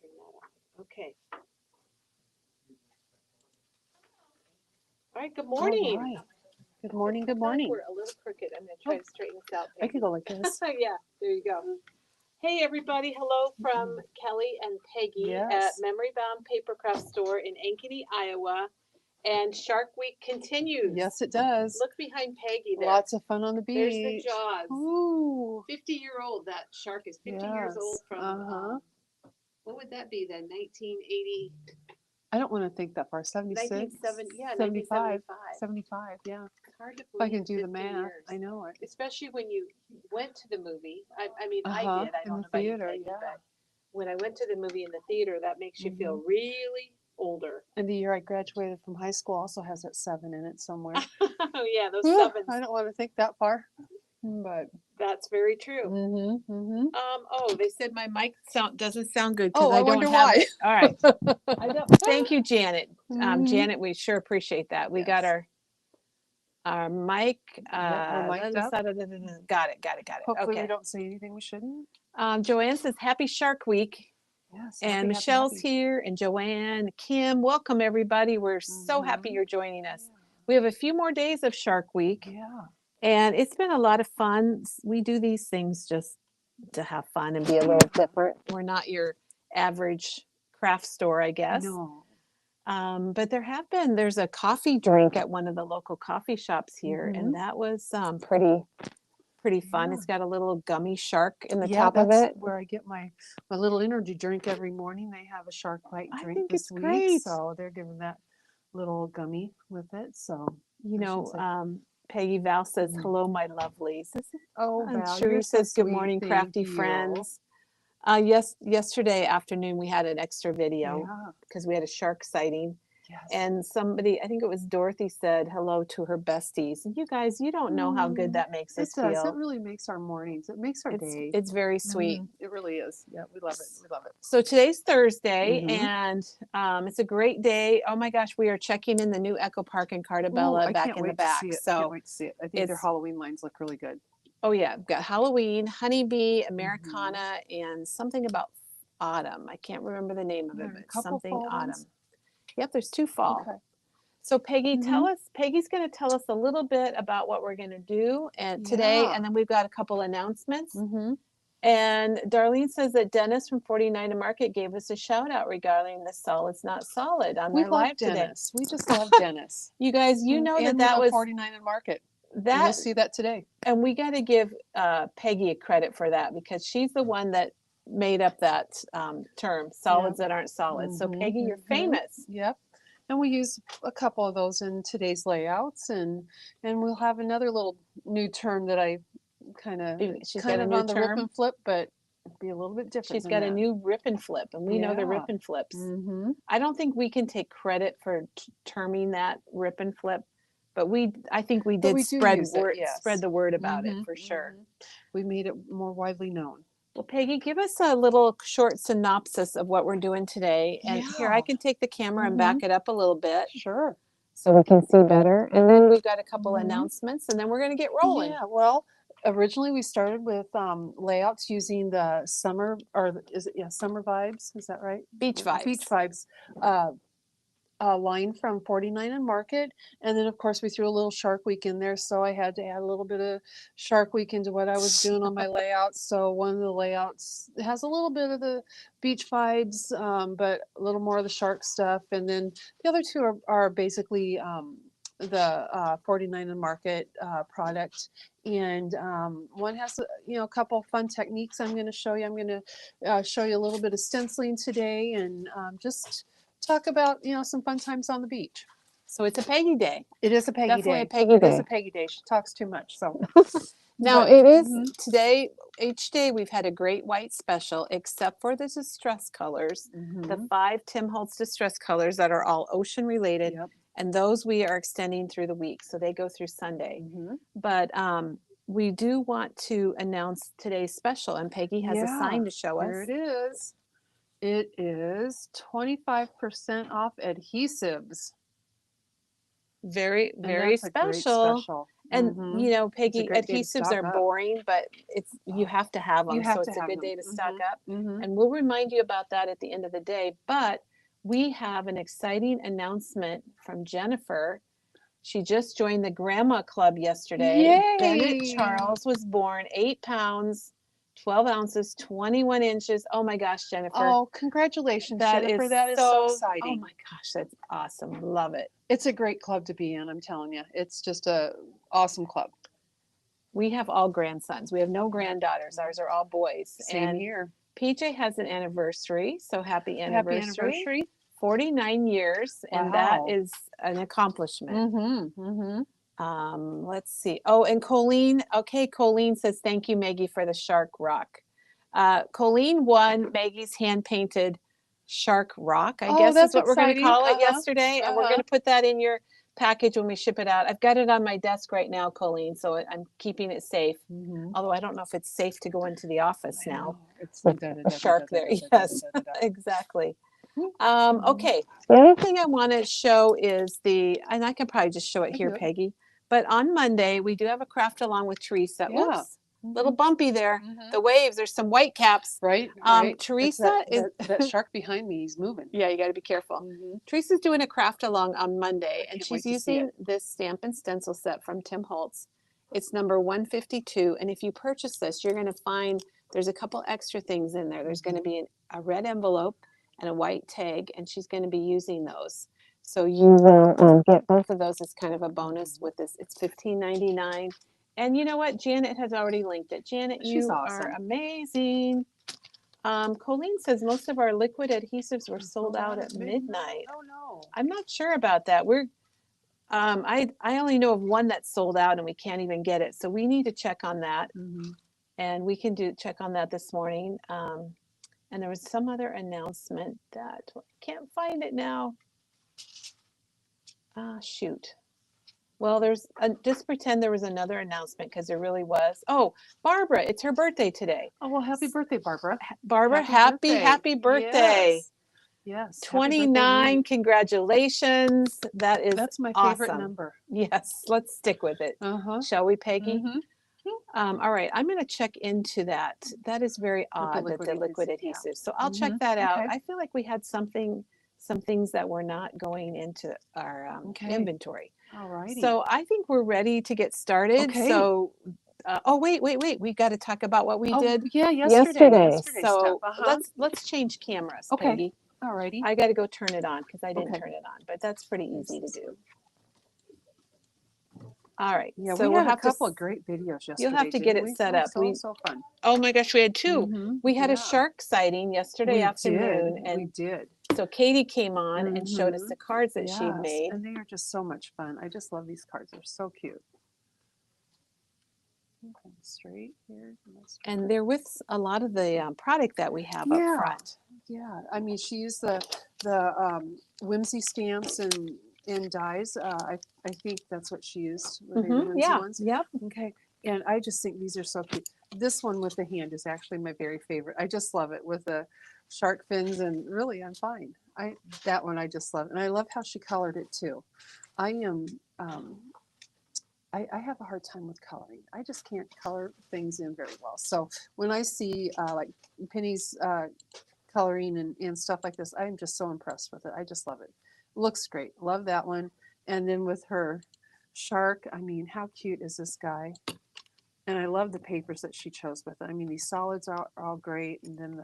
Turn that on. Okay. All right, good morning. All right. Good morning, good I feel like morning. we're a little crooked. I'm going to try to straighten this out. I could go like this. Yeah, there you go. Hey, everybody. Hello from Kelly and Peggy at Yes. Memory Bound Papercraft Store in Ankeny, Iowa. And Shark Week continues. Yes, it does. Look behind Peggy there. Lots of fun on the beach. There's the jaws. Ooh. 50-year-old. That shark is 50 years old from, what would that be then? 1980? I don't want to think that far. 76? 1975. 75, yeah. It's hard to If I believe can do the 50 math, years. I know it. Especially when you went to the movie. I mean, I did. I In don't the know about you, theater, Peggy, yeah. but when I went to the movie in the theater, that makes you feel really older. And the year I graduated from high school also has that 7 in it somewhere. Oh, yeah, those sevens. I don't want to think that far, but that's very true. Oh, they said my mic doesn't sound good because I don't have it. All right. Thank you, Janet. Janet, we sure appreciate that. We got our mic. We're mic'd up. Got it. Hopefully okay. we don't say anything we shouldn't. Joanne says, Happy Shark Week. Yes. And Michelle's here, and Joanne, Kim, welcome everybody. We're so happy you're joining us. Yeah. We have a few more days of Shark Week. Yeah. And it's been a lot of fun. We do these things just to have fun and be a little different. We're not your average craft store, I guess. No. But there's a coffee drink at one of the local coffee shops here, and that was pretty fun. Yeah. It's got a little gummy shark in the top of it. Where I get my little energy drink every morning. They have a shark bite drink think this it's week. great. So they're giving that little gummy with it. So Peggy Val says, hello, my lovelies. Val, Cherie says, good morning, crafty friends. Yesterday afternoon, we had an extra video because we had a shark sighting. Yes. And somebody, I think it was Dorothy, said hello to her besties. And you guys, you don't know how good that makes us feel. It does. It really makes our mornings. It makes our day. It's very sweet. It really is. Yeah, we love it. We love it. So today's Thursday, and it's a great day. Oh my gosh, we are checking in the new Echo Park in Cartabella back in the back. So I can't wait to see it. I think their Halloween lines look really good. Oh yeah, we've got Halloween, Honeybee, Americana, and something about autumn. I can't remember the name of it, but something autumn. Yep, there's 2 fall. Okay. So Peggy, Peggy's going to tell us a little bit about what we're going to do today, and then we've got a couple announcements. And Darlene says that Dennis from 49 Market gave us a shout out regarding the Solid's Not Solid on their live today. We just love Dennis. You guys, you know that was 49 Market. You'll see that today. And we got to give Peggy a credit for that because she's the one that made up that term, solids that aren't solid. So Peggy, you're famous. Yep. And we use a couple of those in today's layouts, and we'll have another little new term that I kind of on the rip and flip, but be a little bit different. She's got a new rip and flip, and we know the rip and flips. I don't think we can take credit for terming that rip and flip, but I think we did spread the word about it for sure. We made it more widely known. Well, Peggy, give us a little short synopsis of what we're doing today. And here, I can take the camera and back it up a little bit. Sure. So we can see better. And then we've got a couple announcements, and then we're going to get rolling. Yeah, well, originally we started with layouts using the summer vibes. Is that right? Beach vibes. Beach vibes. Line from 49 and Market, and then of course we threw a little Shark Week in there, so I had to add a little bit of Shark Week into what I was doing on my layouts. So one of the layouts has a little bit of the beach vibes, but a little more of the shark stuff, and then the other 2 are basically the 49 and Market product, and one has a couple fun techniques I'm going to show you. I'm going to show you a little bit of stenciling today, and just talk about some fun times on the beach. So it's a Peggy day. It is a Peggy Definitely day. A Peggy day. It is a Peggy day. She talks too much. So now it is today. Each day we've had a great white special, except for the distress colors, the 5 Tim Holtz distress colors that are all ocean related, and those we are extending through the week, so they go through Sunday. But we do want to announce today's special, and Peggy has a sign to show us. There it is. It is 25% off adhesives. Very, very special. And you know, It's a Peggy, great day to adhesives stock are up. boring, but you have to have You them. have So to it's a have good them. day to stock up. Mm-hmm. And we'll remind you about that at the end of the day. But we have an exciting announcement from Jennifer. She just joined the Grandma Club yesterday. Bennett Yay! Charles was born 8 pounds, 12 ounces, 21 inches. Oh my gosh, Jennifer. Oh, congratulations, That Jennifer. is That is so Oh exciting. my gosh, that's awesome. Love it. It's a great club to be in, I'm telling you. It's just a awesome club. We have all grandsons. We have no granddaughters. Ours are all boys. Same here. PJ has an anniversary, so happy Happy anniversary. anniversary. 49 years, and that Wow. is an accomplishment. Mm-hmm. Mm-hmm. Let's see. Oh, and Colleen. Okay, Colleen says, thank you, Maggie, for the shark rock. Colleen won Maggie's hand-painted shark rock, I guess is That's what we're going to exciting. call it yesterday. And we're going to put that in your package when we ship it out. I've got it on my desk right now, Colleen, so I'm keeping it safe. Although I don't know if it's safe to go into the office now. It's With a shark there. Yes, exactly. Okay, the other thing I want to show is and I can probably just show it here, Peggy, but on Monday, we do have a craft along with Teresa. Yeah. Oops, little bumpy there. The waves, there's some white caps. Right. Teresa is that shark behind me. He's moving. Yeah, you got to be careful. Teresa's doing a craft along on Monday, and she's using this stamp and stencil set from Tim Holtz. It's number 152, and if you purchase this, you're going to find there's a couple extra things in there. There's going to be a red envelope and a white tag, and she's going to be using those. So you will get both of those as kind of a bonus with this. It's $15.99. And you know what? Janet has already linked it. Janet, She's you awesome. are amazing. Colleen says most of our liquid adhesives were sold out at midnight. Oh no. I'm not sure about that. I only know of one that's sold out and we can't even get it. So we need to check on that. And we can check on that this morning. And there was some other announcement that I can't find it now. Shoot. Well, just pretend there was another announcement because there really was. Oh, Barbara, it's her birthday today. Oh, well, happy birthday, Barbara. Barbara, happy birthday. Yes. 29, congratulations. That's my favorite awesome. number. Yes, let's stick with it. Shall we, Peggy? All right, I'm going to check into that. That is very odd, the liquid adhesive. So I'll check that out. I feel like we had some things that were not going into our inventory. All righty. So I think we're ready to get started. Okay. So, wait. We've got to talk about what we did yesterday. So let's change cameras, Peggy. All righty. I got to go turn it on because I didn't turn it on, but that's pretty easy to do. All right. Yeah, so we we'll had have a couple of great videos yesterday. You'll have to get it set up. So fun. Oh my gosh, we had two. We had a shark sighting yesterday afternoon. We did. So Katie came on and showed us the cards that she made. And they are just so much fun. I just love these cards. They're so cute. Okay, straight here. And they're with a lot of the product that we have up front. Yeah, I mean, she used the whimsy stamps and dies. I think that's what she used. Were they the whimsy ones? Yep. Okay. And I just think these are so cute. This one with the hand is actually my very favorite. I just love it with the shark fins, and really I'm fine. That one I just love. And I love how she colored it too. I am I have a hard time with coloring. I just can't color things in very well. So when I see like Penny's coloring and stuff like this, I'm just so impressed with it. I just love it. Looks great. Love that one. And then with her shark, I mean, how cute is this guy? And I love the papers that she chose with it. I mean, these solids are all great. And then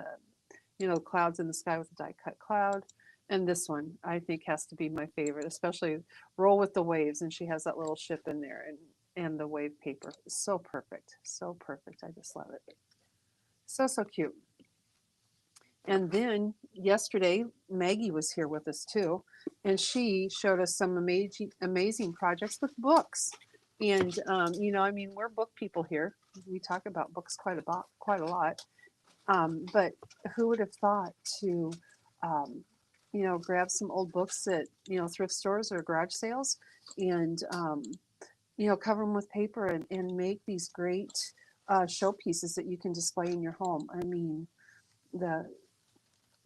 the clouds in the sky with the die cut cloud. And this one, I think, has to be my favorite, especially Roll with the Waves. And she has that little ship in there and the wave paper. So perfect. So perfect. I just love it. So cute. And then yesterday, Maggie was here with us too. And she showed us some amazing projects with books. And, I mean, we're book people here. We talk about books quite a lot. But who would have thought to... grab some old books at, thrift stores or garage sales and, cover them with paper and make these great showpieces that you can display in your home. I mean, the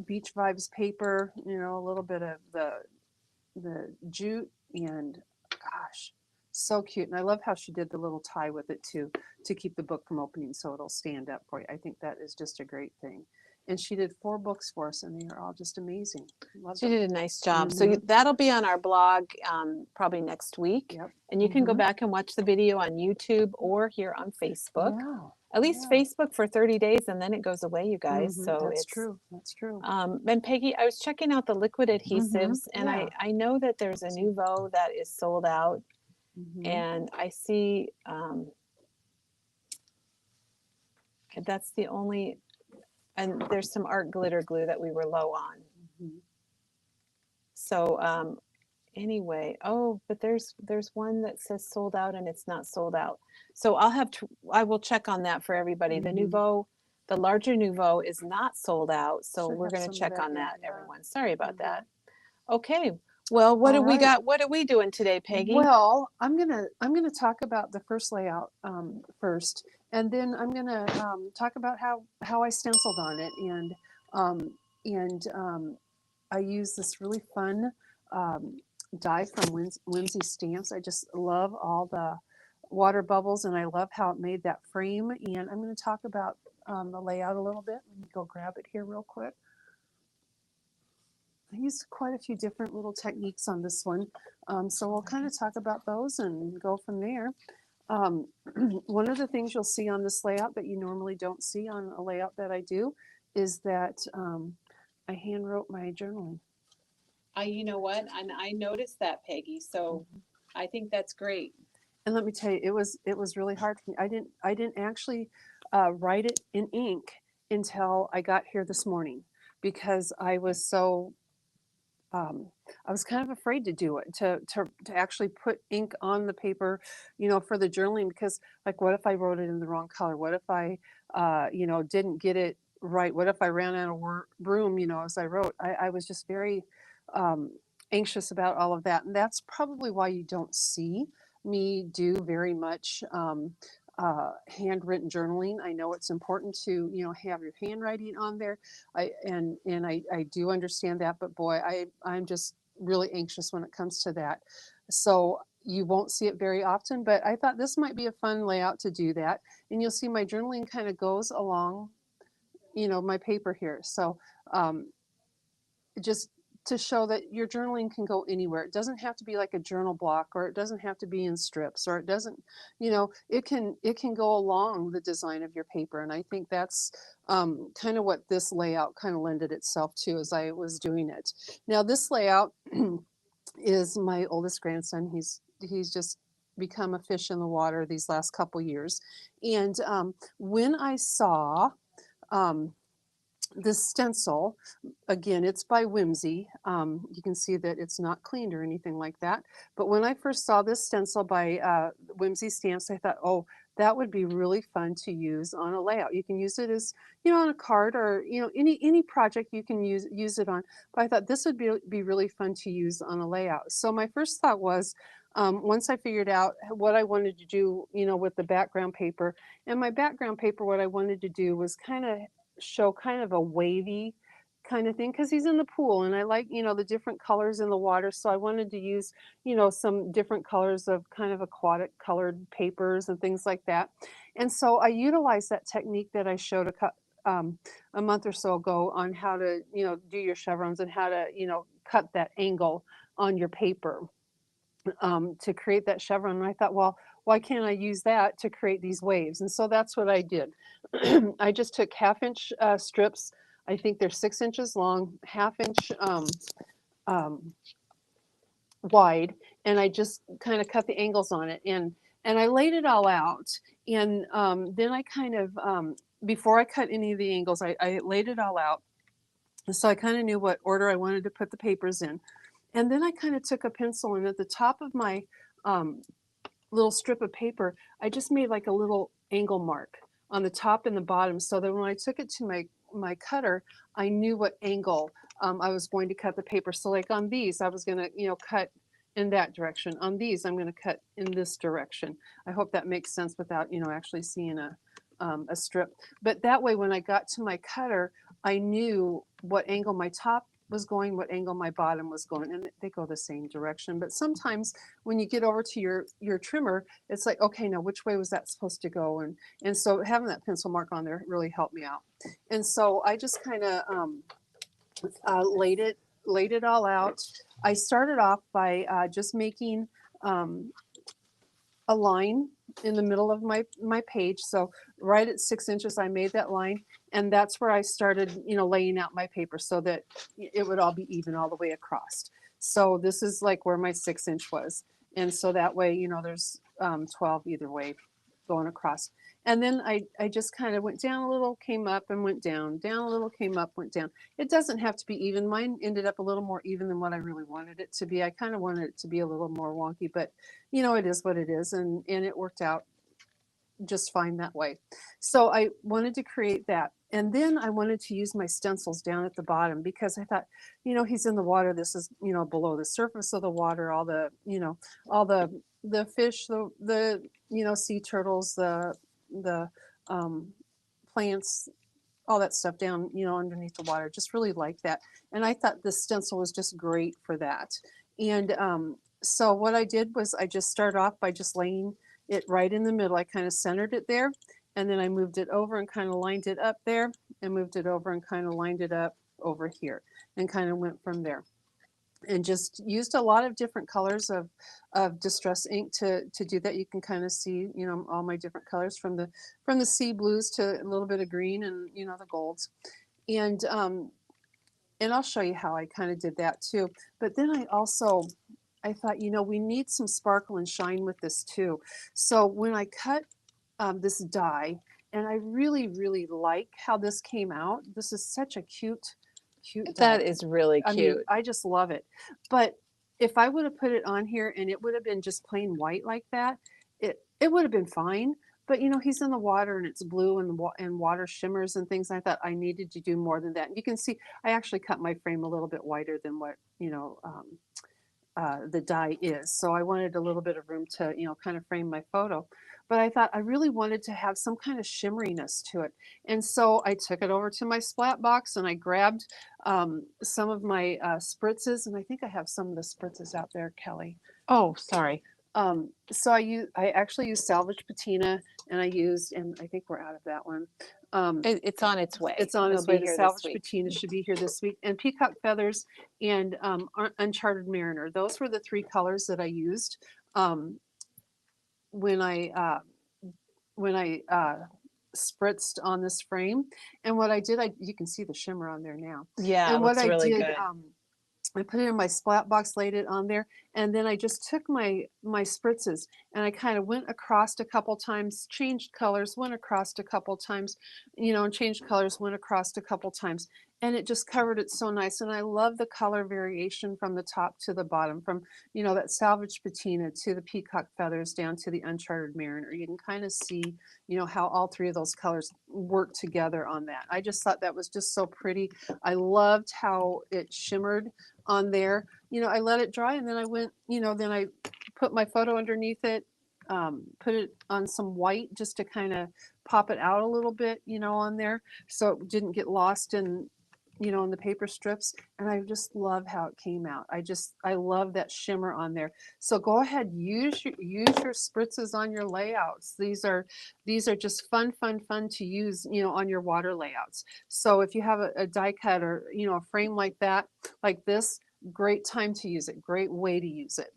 Beach Vibes paper, a little bit of the jute and gosh, So cute. And I love how she did the little tie with it too, to keep the book from opening so it'll stand up for you. I think that is just a great thing. And she did 4 books for us, and they are all just amazing. Love She them. did a nice job. So that'll be on our blog probably next week. Yep. And you can go back and watch the video on YouTube or here on Facebook. Yeah. At least Facebook for 30 days, and then it goes away, you guys. So That's it's true. That's true. And Peggy, I was checking out the liquid adhesives, and Yeah. I know that there's a Nouveau that is sold out, and I see that's the only, and there's some art glitter glue that we were low on. So anyway, oh, but there's one that says sold out and it's not sold out. So I will check on that for everybody. The Nouveau, the larger Nouveau is not sold out, so Should we're have going some to of check that, on that, yeah. everyone. Sorry about that. Okay. Well, what do we right. got? What are we doing today, Peggy? Well, I'm gonna talk about the first layout first, and then I'm gonna talk about how I stenciled on it, and I use this really fun die from Whimsy Stamps. I just love all the water bubbles, and I love how it made that frame. And I'm going to talk about the layout a little bit. Let me go grab it here real quick. I used quite a few different little techniques on this one. So we'll kind of talk about those and go from there. One of the things you'll see on this layout that you normally don't see on a layout that I do is that I hand wrote my journaling. You know what? And I noticed that, Peggy. So I think that's great. And let me tell you, it was really hard for me. I didn't actually write it in ink until I got here this morning, because I was so I was kind of afraid to do it, to actually put ink on the paper, for the journaling, because like, what if I wrote it in the wrong color? What if I, didn't get it right? What if I ran out of room, as I wrote? I was just very anxious about all of that. And that's probably why you don't see me do very much handwritten journaling. I know it's important to, have your handwriting on there. I do understand that, but boy, I'm just really anxious when it comes to that. So you won't see it very often, but I thought this might be a fun layout to do that. And you'll see my journaling kind of goes along, my paper here. So just to show that your journaling can go anywhere. It doesn't have to be like a journal block, or it doesn't have to be in strips, or it doesn't, it can go along the design of your paper. And I think that's kind of what this layout kind of lended itself to as I was doing it. Now this layout is my oldest grandson. He's just become a fish in the water these last couple years. And when I saw this stencil, again, it's by Whimsy. You can see that it's not cleaned or anything like that. But when I first saw this stencil by Whimsy Stamps, I thought, oh, that would be really fun to use on a layout. You can use it as, on a card, or, any project you can use it on. But I thought this would be really fun to use on a layout. So my first thought was, once I figured out what I wanted to do, with the background paper, and my background paper, what I wanted to do was kind of show kind of a wavy kind of thing, because he's in the pool, and I like, the different colors in the water. So I wanted to use, some different colors of kind of aquatic colored papers and things like that. And so I utilized that technique that I showed a month or so ago on how to, do your chevrons, and how to, cut that angle on your paper to create that chevron. And I thought, well, why can't I use that to create these waves? And so that's what I did. I just took 1/2 inch strips. I think they're 6 inches long, 1/2 inch wide, and I just kind of cut the angles on it. And I laid it all out. And then I kind of, before I cut any of the angles, I laid it all out. And so I kind of knew what order I wanted to put the papers in. And then I kind of took a pencil, and at the top of my little strip of paper, I just made like a little angle mark on the top and the bottom, so that when I took it to my cutter, I knew what angle I was going to cut the paper. So like on these, I was going to, cut in that direction. On these, I'm going to cut in this direction. I hope that makes sense without, actually seeing a strip. But that way, when I got to my cutter, I knew what angle my top was going, what angle my bottom was going, and they go the same direction. But sometimes when you get over to your trimmer, it's like, okay, now which way was that supposed to go? And so having that pencil mark on there really helped me out. And so I just kind of laid it all out. I started off by just making a line in the middle of my page. So right at 6 inches, I made that line, and that's where I started, laying out my paper so that it would all be even all the way across. So this is like where my 6 inch was. And so that way, there's 12 either way going across. And then I just kind of went down a little, came up and went down a little, came up, went down. It doesn't have to be even. Mine ended up a little more even than what I really wanted it to be. I kind of wanted it to be a little more wonky, but it is what it is. And it worked out just fine that way. So I wanted to create that. And then I wanted to use my stencils down at the bottom because I thought, he's in the water. This is, below the surface of the water, all the, all the fish, the sea turtles, the plants, all that stuff down, underneath the water. Just really like that. And I thought the stencil was just great for that. And so what I did was I just started off by just laying it right in the middle. I kind of centered it there, and then I moved it over and kind of lined it up there, and moved it over and kind of lined it up over here, and kind of went from there. And just used a lot of different colors of distress ink to do that. You can kind of see, all my different colors from the sea blues to a little bit of green and the golds. And I'll show you how I kind of did that too. But then I thought, we need some sparkle and shine with this too. So when I cut this die, and I really, really like how this came out. This is such a cute die. That is really cute. I mean, I just love it. But if I would have put it on here and it would have been just plain white like that, it would have been fine. But he's in the water and it's blue and water shimmers and things. I thought I needed to do more than that. And you can see I actually cut my frame a little bit wider than what the die is. So I wanted a little bit of room to kind of frame my photo. But I thought I really wanted to have some kind of shimmeriness to it. And so I took it over to my splat box and I grabbed some of my spritzes. And I think I have some of the spritzes out there, Kelly. Oh, sorry. So I actually used salvage patina, and I think we're out of that one. It's on its way. It's on its way. The salvage patina should be here this week. And peacock feathers and uncharted mariner. Those were the 3 colors that I used when I spritzed on this frame. And what I did, you can see the shimmer on there now. Yeah, and what I really did, good. I put it in my splat box, laid it on there, and then I just took my spritzes and I kind of went across a couple times, changed colors, went across a couple times, and changed colors, went across a couple times, and it just covered it so nice. And I love the color variation from the top to the bottom, from that salvage patina to the peacock feathers down to the uncharted mariner. You can kind of see how all 3 of those colors work together on that. I just thought that was just so pretty. I loved how it shimmered on there. I let it dry, and then I went, then I put my photo underneath it, put it on some white just to kind of pop it out a little bit, on there, so it didn't get lost in the paper strips. And I just love how it came out. I love that shimmer on there. So go ahead, use your spritzes on your layouts. These are just fun to use, on your water layouts. So if you have a die cut or, a frame like that, like this, great time to use it. Great way to use it.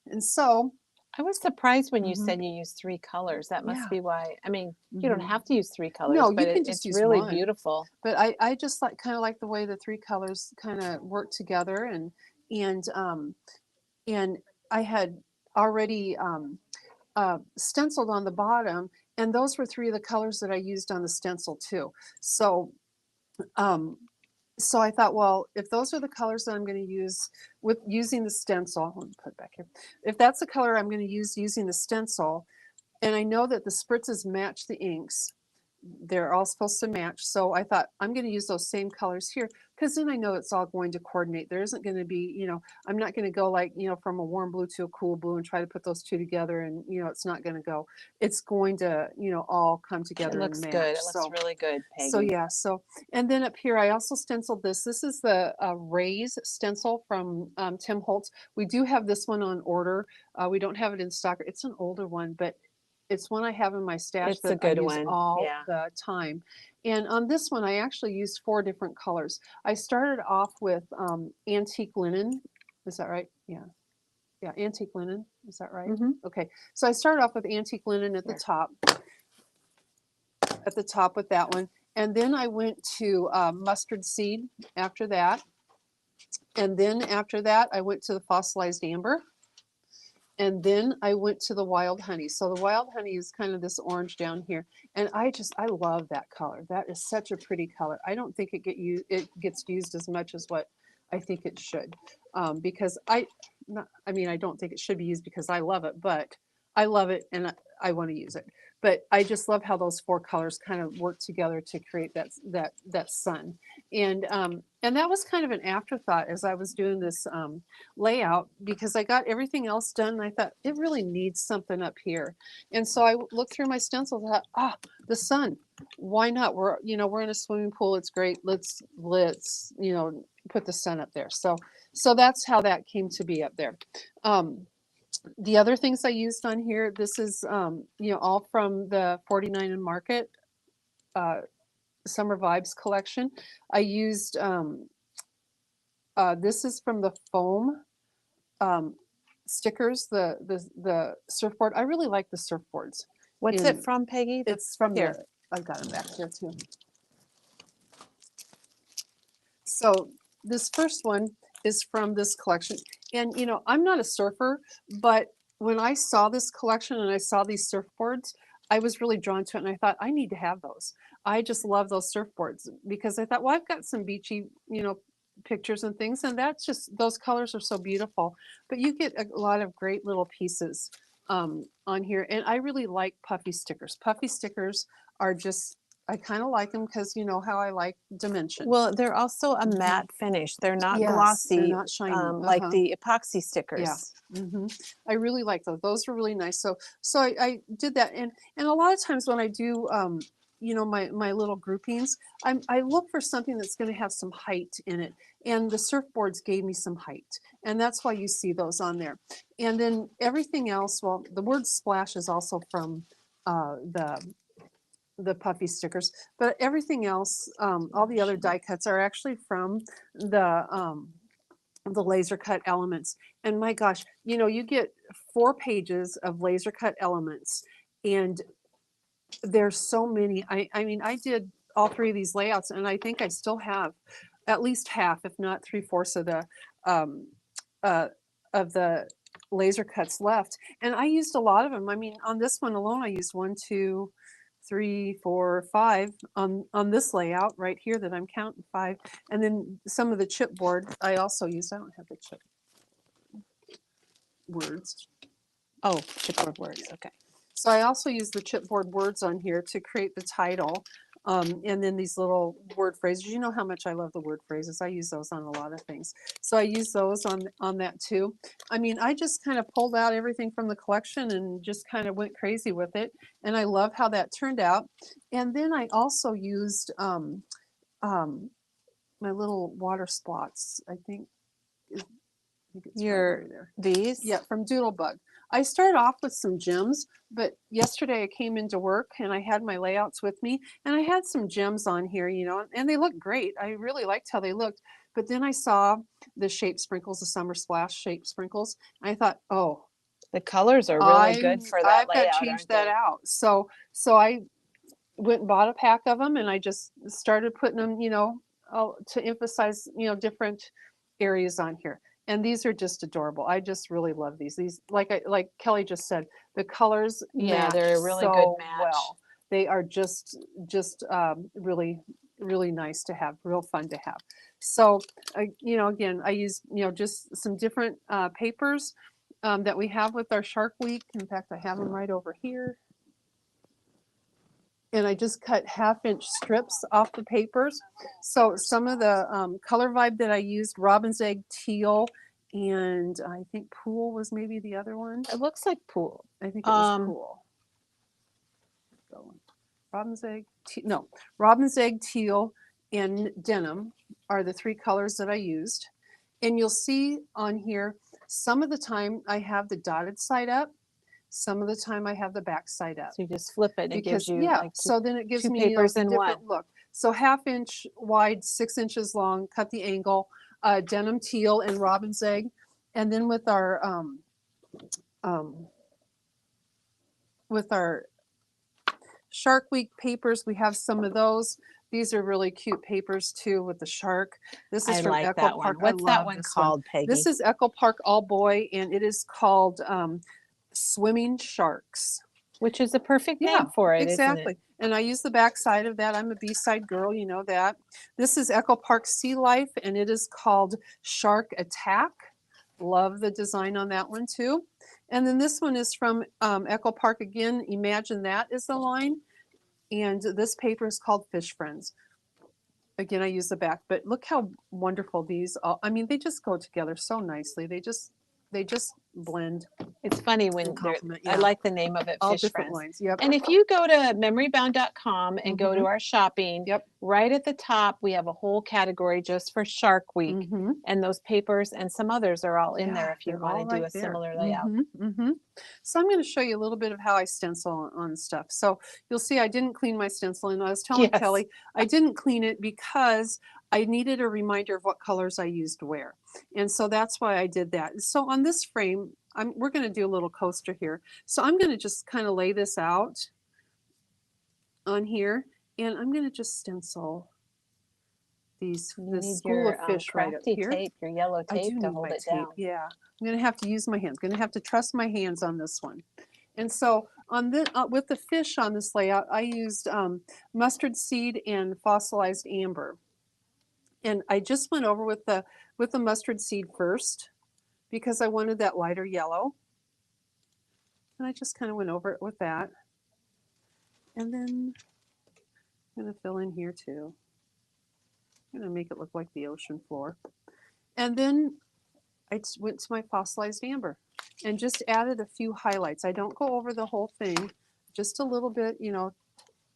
And so I was surprised when you said you used 3 colors. That must be why. I mean, you don't have to use 3 colors, No, but you can just it's use really one. beautiful. But I just kind of like the way the 3 colors kind of work together, and I had already stenciled on the bottom, and those were 3 of the colors that I used on the stencil too. So so I thought, well, if those are the colors that I'm going to use with using the stencil, let me put it back here. If that's the color I'm going to use using the stencil, and I know that the spritzes match the inks, they're all supposed to match. So I thought I'm going to use those same colors here because then I know it's all going to coordinate. There isn't going to be, I'm not going to go like, from a warm blue to a cool blue and try to put those two together and, it's not going to go. It's going to, all come together and match. Good. It looks really good, Peggy. So yeah, and then up here I also stenciled this. This is the Raise stencil from Tim Holtz. We do have this one on order. We don't have it in stock. It's an older one, but it's one I have in my stash It's a that good I use one. all the time. And on this one, I actually used 4 different colors. I started off with antique linen. Is that right? Yeah. Yeah, antique linen. Is that right? Okay. So I started off with antique linen at the top. At the top with that one. And then I went to mustard seed after that. And then after that, I went to the fossilized amber. And then I went to the wild honey. So the wild honey is kind of this orange down here. And I love that color. That is such a pretty color. I don't think it gets used as much as what I think it should. Because I don't think it should be used because I love it, but I love it and I want to use it. But I just love how those 4 colors kind of work together to create that sun. And that was kind of an afterthought as I was doing this layout because I got everything else done. And I thought it really needs something up here. And so I looked through my stencils and thought, the sun. Why not? We're in a swimming pool. It's great. Let's put the sun up there. So that's how that came to be up there. The other things I used on here, this is, all from the 49 and Market Summer Vibes collection. I used, this is from the foam stickers, the surfboard. I really like the surfboards. What's it from, Peggy? It's from here. I've got them back here too. So this first one is from this collection. And, I'm not a surfer, but when I saw this collection and I saw these surfboards, I was really drawn to it. And I thought, I need to have those. I just love those surfboards because I thought, well, I've got some beachy, pictures and things. And that's just, those colors are so beautiful. But you get a lot of great little pieces on here. And I really like puffy stickers. Puffy stickers are just, I kind of like them because you know how I like dimension. Well, they're also a matte finish. They're not glossy, they're not shiny, like the epoxy stickers. Yeah, I really like those. Those are really nice. So I did that, and a lot of times when I do, my little groupings, I look for something that's going to have some height in it, and the surfboards gave me some height, and that's why you see those on there. And then everything else, well, the word splash is also from the puffy stickers, but everything else, all the other die cuts are actually from the laser cut elements. And my gosh, you get 4 pages of laser cut elements, and there's so many. I mean, I did all 3 of these layouts, and I think I still have at least half, if not 3/4 of the laser cuts left. And I used a lot of them. I mean, on this one alone, I used 1, 2, 3, 4, 5 on this layout right here that I'm counting 5. And then some of the chipboard I also used. I don't have the chip words. Oh, chipboard words. Okay. So I also used the chipboard words on here to create the title. And then these little word phrases. You know how much I love the word phrases. I use those on a lot of things. So I use those on that too. I mean, I just kind of pulled out everything from the collection and just kind of went crazy with it. And I love how that turned out. And then I also used my little water spots. I think it's right there. These? Yeah, from Doodlebug. I started off with some gems, but yesterday I came into work and I had my layouts with me and I had some gems on here, and they look great. I really liked how they looked. But then I saw the shape sprinkles, the summer splash shape sprinkles. And I thought, oh, the colors are really good for that layout. I've got to change that out. So I went and bought a pack of them and I just started putting them, to emphasize, different areas on here. And these are just adorable. I just really love these. These, like Kelly just said, the colors match they're a really so good match. well. They are just really, really nice to have, real fun to have. So, again, I use, just some different papers that we have with our Shark Week. In fact, I have them right over here. and I just cut 1/2-inch strips off the papers. So some of the color vibe that I used, robin's egg, teal, and I think pool was maybe the other one. It looks like pool. I think it was pool. So, robin's egg, no, robin's egg, teal, and denim are the 3 colors that I used. And you'll see on here, some of the time I have the dotted side up. Some of the time I have the back side up. So you just flip it and it gives you yeah, like so then it gives two me papers a in different one. look. So 1/2-inch wide, 6 inches long, cut the angle, denim teal and robin's egg. And then with our Shark Week papers, we have some of those. These are really cute papers too with the shark. This is from Echo that Park. one. What's that one called, Peggy? This is Echo Park All Boy, and it is called Swimming Sharks. Which is a perfect name for it, exactly. Isn't it? And I use the back side of that. I'm a B-side girl, you know that. This is Echo Park Sea Life, and it is called Shark Attack. Love the design on that one too. And then this one is from Echo Park again. Imagine That is the line. And this paper is called Fish Friends. Again, I use the back, but look how wonderful these are. I mean, they just go together so nicely. They just blend. It's funny when I like the name of it, all Fish different Friends. lines. Yep. And if you go to memorybound.com and go to our shopping, right at the top, we have a whole category just for Shark Week. And those papers and some others are all in there if you want to do a similar layout. So I'm going to show you a little bit of how I stencil on stuff. So you'll see I didn't clean my stencil, and I was telling Kelly I didn't clean it because I needed a reminder of what colors I used where. And so that's why I did that. So on this frame, we're going to do a little coaster here. So I'm going to just kind of lay this out on here, and I'm going to just stencil this school of fish right up here. Tape, your yellow tape to hold it down. Yeah, I'm going to have to use my hands. I'm going to have to trust my hands on this one. And so on this, with the fish on this layout, I used mustard seed and fossilized amber. And I just went over with the mustard seed first because I wanted that lighter yellow. And I just kind of went over it with that. And then I'm going to fill in here too. I'm going to make it look like the ocean floor. And then I went to my fossilized amber and just added a few highlights. I don't go over the whole thing, just a little bit, you know,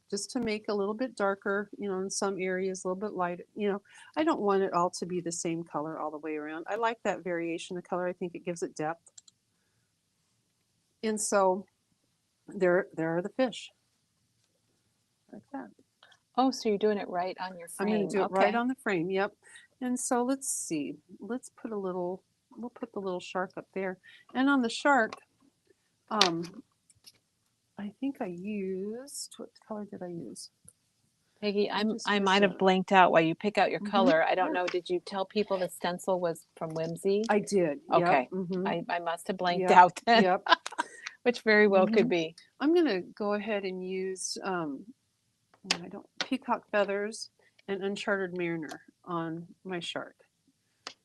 just to make a little bit darker, you know, in some areas, a little bit lighter. You know, I don't want it all to be the same color all the way around. I like that variation of color. I think it gives it depth. And so there are the fish, like that. Oh, so you're doing it right on your frame. I'm going to do it right on the frame, yep. And so let's see. Let's put we'll put the little shark up there. And on the shark, I think I used, what color did I use? Peggy, I might have blanked out while you pick out your color. I don't know. Did you tell people the stencil was from Whimsy? I did. Okay. I must have blanked out then. Yep. Which very well could be. I'm going to go ahead and use peacock feathers and Uncharted Mariner on my shark.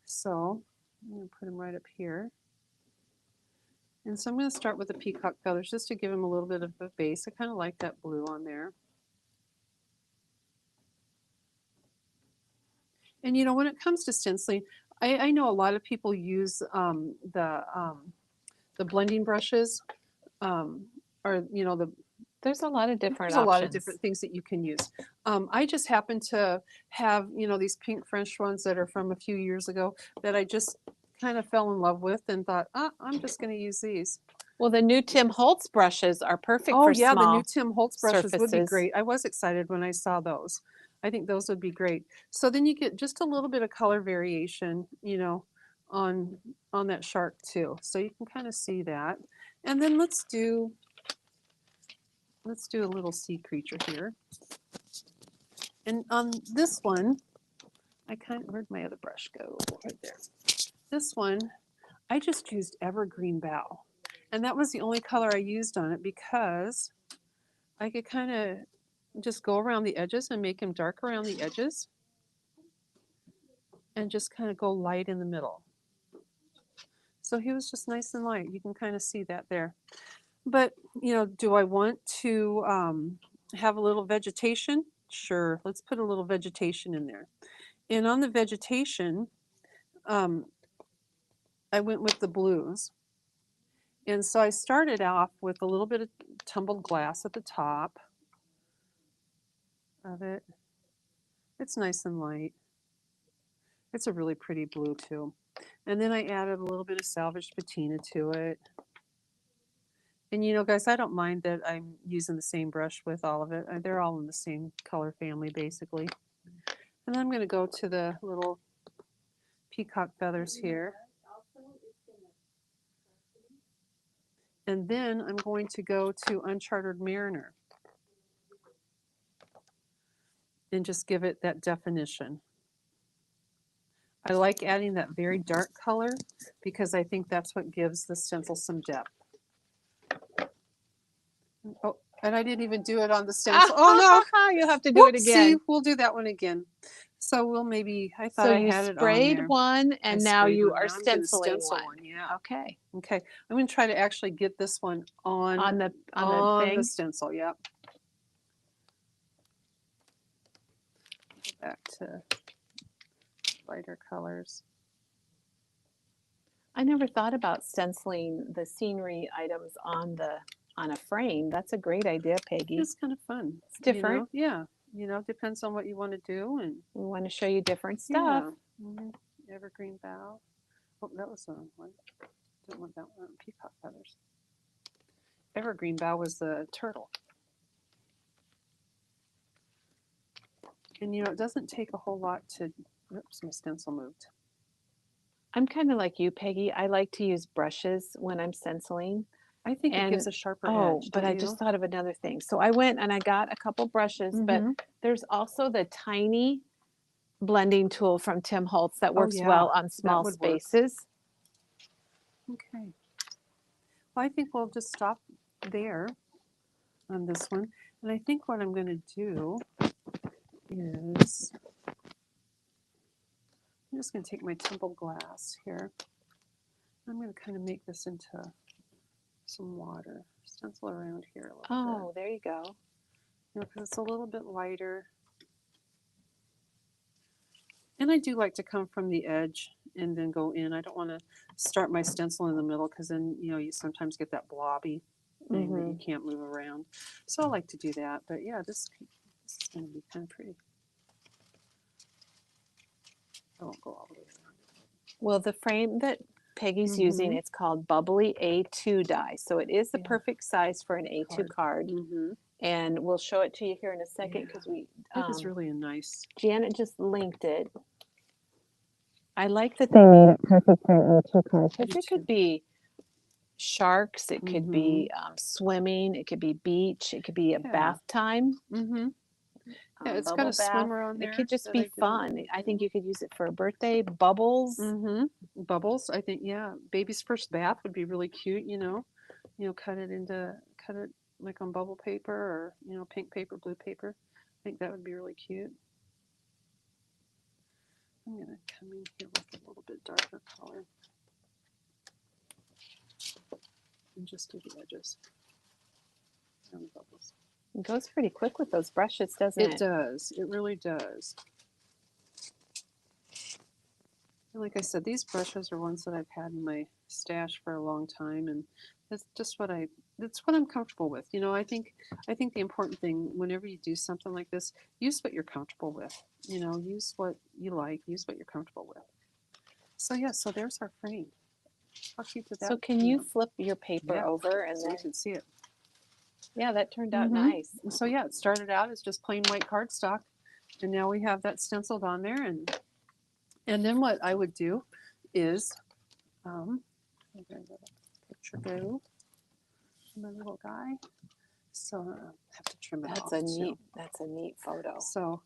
So I'm going to put them right up here. And so I'm going to start with the peacock feathers just to give them a little bit of a base. I kind of like that blue on there. And you know, when it comes to stenciling, I know a lot of people use the blending brushes, or you know, there's a lot of different there's options. A lot of different things that you can use. I just happen to have, you know, these pink French ones that are from a few years ago that I just kind of fell in love with and thought, I'm just going to use these. Well, the new Tim Holtz brushes are perfect for small the new Tim Holtz brushes surfaces. would be great. I was excited when I saw those. I think those would be great. So then you get just a little bit of color variation, you know, on that shark too. So you can kind of see that. And then let's do a little sea creature here. And on this one, where'd my other brush go? Right there. This one, I just used Evergreen Bough. And that was the only color I used on it because I could kind of just go around the edges and make him dark around the edges. And just kind of go light in the middle. So he was just nice and light. You can kind of see that there. But, you know, do I want to have a little vegetation? Sure, let's put a little vegetation in there. And on the vegetation, I went with the blues. And so I started off with a little bit of tumbled glass at the top of it. It's nice and light. It's a really pretty blue too. And then I added a little bit of salvaged patina to it. And you know, guys, I don't mind that I'm using the same brush with all of it. They're all in the same color family, basically. And then I'm going to go to the little peacock feathers here. And then I'm going to go to Uncharted Mariner and just give it that definition. I like adding that very dark color because I think that's what gives the stencil some depth. Oh, and I didn't even do it on the stencil. Oh no! You'll have to do it again. We'll do that one again. So we'll maybe, I thought So I you had it on sprayed there. one, and now you are Now I'm gonna stenciling stencil one. Yeah. Okay. Okay. I'm going to try to actually get this one on the stencil. Yep. Go back to lighter colors. I never thought about stenciling the scenery items on a frame. That's a great idea, Peggy. It's kind of fun. It's different. You know? Yeah. You know, depends on what you want to do, and we want to show you different stuff. Yeah. Evergreen bough. Oh, that was the one. Didn't want that one. Peacock feathers. Evergreen bough was the turtle. And you know, it doesn't take a whole lot to. Oops, my stencil moved. I'm kind of like you, Peggy. I like to use brushes when I'm stenciling. I think it gives a sharper edge. Oh, but I just thought of another thing. So I went and I got a couple brushes, but there's also the tiny blending tool from Tim Holtz that works well on small spaces. Okay. Well, I think we'll just stop there on this one. And I think what I'm going to do is I'm just going to take my tumbled glass here. I'm going to kind of make this into some water. Stencil around here a little bit. Oh, there you go. You know, because it's a little bit lighter. And I do like to come from the edge and then go in. I don't want to start my stencil in the middle because then, you know, you sometimes get that blobby thing that you can't move around. So I like to do that. But yeah, this is going to be kind of pretty. I won't go all the way around. Well, the frame that Peggy's using, it's called Bubbly A2 die. So it is the perfect size for an A2 card. And we'll show it to you here in a second because it is really a nice. Janet just linked it. I like that they made it perfect for an A2 card. Because it could be sharks, it could be swimming, it could be beach, it could be a bath time. Yeah, it's got a swimmer on there. It could just be fun. I think you could use it for a birthday. Bubbles. Bubbles. I think, yeah. Baby's first bath would be really cute, you know. You know, cut it like on bubble paper or, you know, pink paper, blue paper. I think that would be really cute. I'm going to come in here with a little bit darker color. And just do the edges. And the bubbles. It goes pretty quick with those brushes, doesn't it? It does. It really does. And like I said, these brushes are ones that I've had in my stash for a long time, and that's just that's what I'm comfortable with. You know, I think the important thing whenever you do something like this, use what you're comfortable with. You know, use what you like, use what you're comfortable with. So yeah, so there's our frame. How cute did that? So can you flip your paper over and so you can see it? Yeah, that turned out nice. So yeah, it started out as just plain white cardstock, and now we have that stenciled on there. And then what I would do is, I'm going to picture glue my little guy. So I have to trim it off. That's a neat photo. So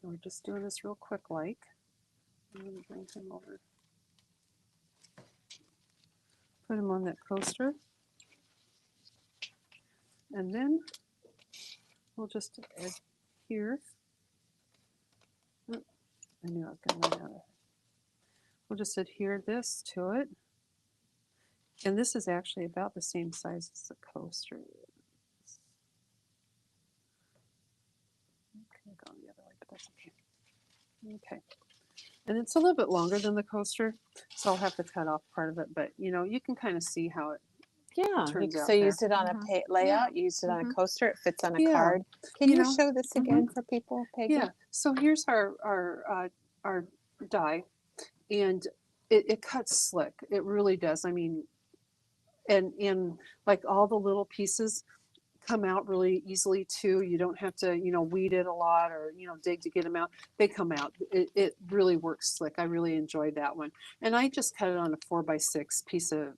we're just doing this real quick, like. I'm going to bring him over. Put him on that coaster. And then we'll just add here. I knew I was going to run out of it. We'll just adhere this to it. And this is actually about the same size as the coaster is. Okay, going the other way, but that's okay. Okay. And it's a little bit longer than the coaster, so I'll have to cut off part of it, but you know, you can kind of see how it turns out so you there. used it on a layout, you used it on a coaster, it fits on a Yeah. card. Can you know, show this again for people, Peggy? Yeah. So here's our die, and it cuts slick. It really does. I mean, and like all the little pieces come out really easily too. You don't have to, you know, weed it a lot or, you know, dig to get them out. They come out. It really works slick. I really enjoyed that one. And I just cut it on a 4x6 piece of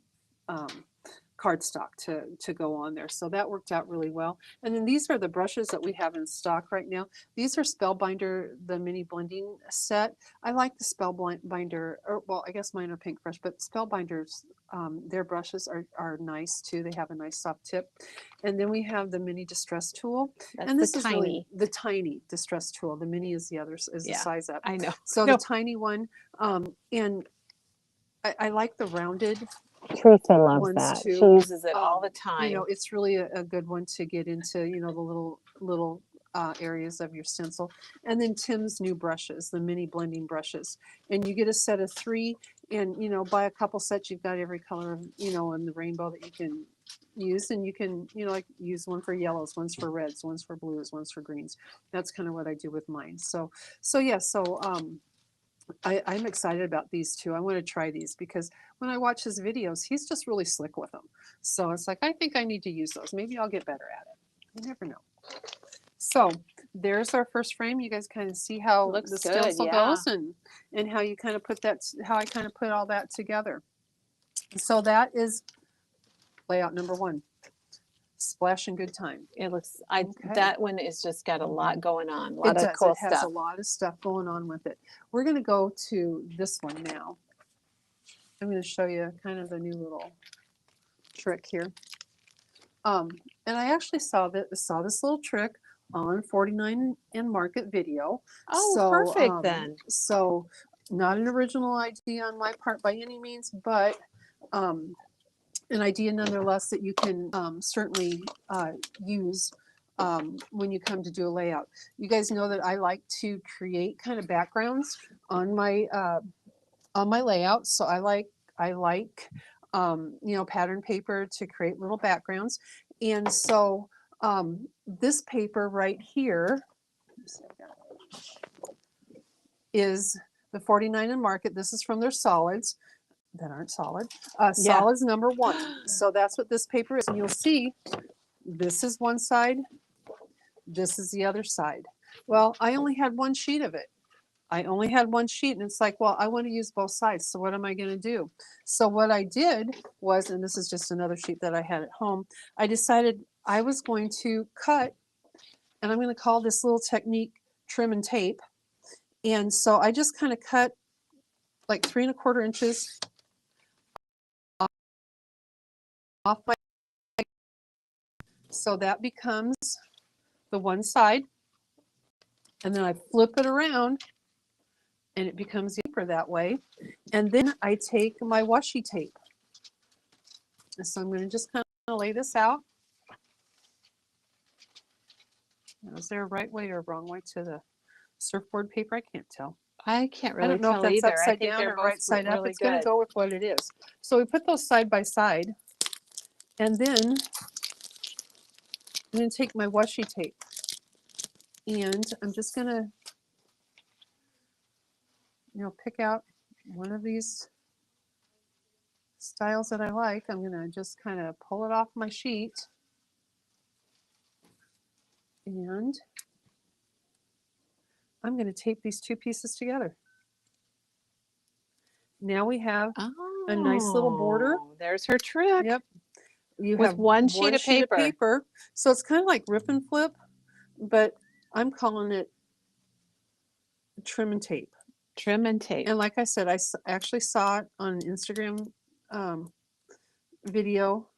cardstock to go on there. So that worked out really well. And then these are the brushes that we have in stock right now. These are Spellbinder, the mini blending set. I like the Spellbinder, or well, I guess mine are pink brush, but Spellbinders, their brushes are nice too. They have a nice soft tip. And then we have the mini distress tool. That's and this the is tiny. really the tiny distress tool. The mini is the other, is the size up. I know. So the tiny one, and I like the rounded Teresa loves ones that. too. She uses it all the time. You know, it's really a good one to get into, you know, the little areas of your stencil. And then Tim's new brushes, the mini blending brushes. And you get a set of 3, and, you know, buy a couple sets, you've got every color, you know, in the rainbow that you can use. And you can, you know, like use one for yellows, one's for reds, one's for blues, one's for greens. That's kind of what I do with mine. So yeah, I'm excited about these two. I want to try these because when I watch his videos, he's just really slick with them. So it's like, I think I need to use those. Maybe I'll get better at it. You never know. So there's our first frame. You guys kind of see how the stencil goes and how you kind of put that, how I kind of put all that together. So that is layout number 1. Splash and good time. It looks, that one is just got a lot going on. A lot of cool stuff. It has a lot of stuff going on with it. We're going to go to this one now. I'm going to show you kind of the new little trick here. And I actually saw this little trick on 49 and Market video. Oh, so, perfect then. So not an original idea on my part by any means, but an idea nonetheless that you can certainly use when you come to do a layout. You guys know that I like to create kind of backgrounds on my layout. So I like you know, pattern paper to create little backgrounds. And so this paper right here is the 49 and Market. This is from their solids that aren't solid. Solids number 1. So that's what this paper is. And you'll see this is one side, this is the other side. Well, I only had one sheet of it. I only had one sheet, and it's like, well, I want to use both sides. So what am I going to do? So what I did was, and this is just another sheet that I had at home, I decided I was going to cut, and I'm going to call this little technique trim and tape. And so I just kind of cut like 3 1/4 inches off my, so that becomes the one side, and then I flip it around and it becomes deeper that way. And then I take my washi tape. So I'm going to just kind of lay this out. Is there a right way or a wrong way to the surfboard paper? I can't tell. I can't really tell either. I don't know if that's upside down or right side up. It's going to go with what it is. So we put those side by side. And then I'm going to take my washi tape. And I'm just going to, you know, pick out one of these styles that I like. I'm going to just kind of pull it off my sheet. And I'm going to tape these 2 pieces together. Now we have a nice little border. There's her trick. Yep. You with have one sheet of paper. So it's kind of like rip and flip, but I'm calling it trim and tape. Trim and tape. And like I said, I actually saw it on an Instagram video.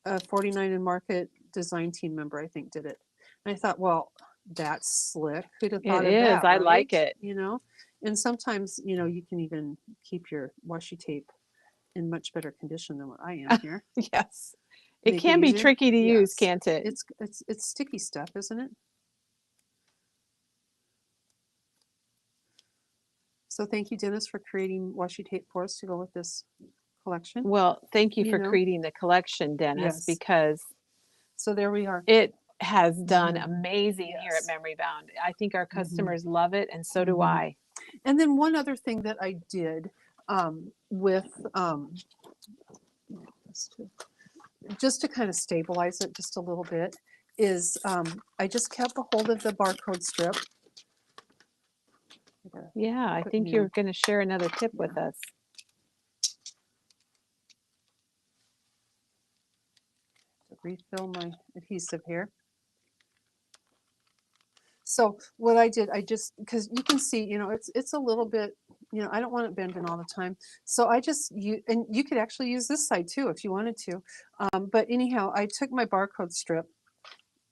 A 49 and Market design team member, I think, did it. And I thought, well, that's slick. Who'd have thought of that? It is. I like it. You know, and sometimes, you know, you can even keep your washi tape in much better condition than what I am here. Yes. It Make can be easier. tricky to use, Yes. can't it? It's sticky stuff, isn't it? So thank you, Dennis, for creating washi tape for us to go with this collection. Well, thank you You for know. creating the collection, Dennis, Yes. because So there we are. it has done amazing here at Yes. Memory Bound. I think our customers love it, and so do Mhm. I. And then one other thing that I did with just to kind of stabilize it just a little bit is I just kept a hold of the barcode strip. Yeah, I think you're going to share another tip with us. Refill my adhesive here. So what I did, I just, because you can see, you know, it's a little bit, you know, I don't want it bending all the time. So I just, and you could actually use this side too if you wanted to. But anyhow, I took my barcode strip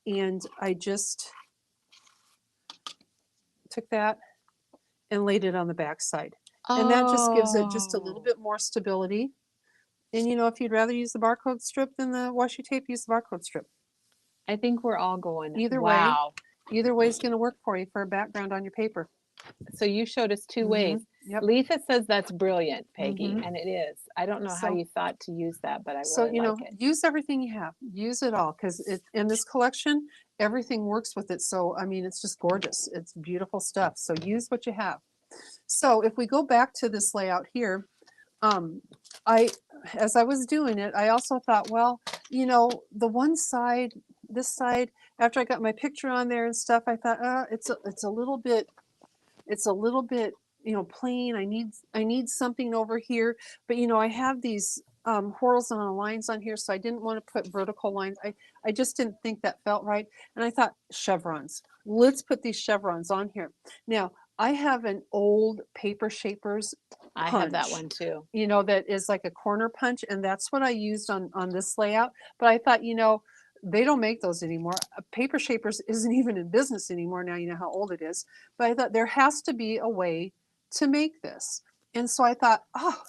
and I just took that and laid it on the back side. And that just gives it just a little bit more stability. And you know, if you'd rather use the barcode strip than the washi tape, use the barcode strip. I think we're all going, Either wow. Either way is going to work for you for a background on your paper. So you showed us two ways. Yep. Lisa says that's brilliant, Peggy, and it is. I don't know how you thought to use that, but I really like it. Use everything you have. Use it all, because in this collection, everything works with it. So, I mean, it's just gorgeous. It's beautiful stuff. So use what you have. So if we go back to this layout here, as I was doing it, I also thought, well, you know, the one side, this side, after I got my picture on there and stuff, I thought, it's a little bit, you know, plain. I need something over here, but you know, I have these horizontal lines on here, so I didn't want to put vertical lines. I just didn't think that felt right, and I thought chevrons. Let's put these chevrons on here. Now I have an old Paper Shapers punch. I have that one too. You know, that is like a corner punch, and that's what I used on this layout. But I thought, you know, they don't make those anymore. Paper Shapers isn't even in business anymore now. You know how old it is. But I thought there has to be a way to make this. And so I thought, oh,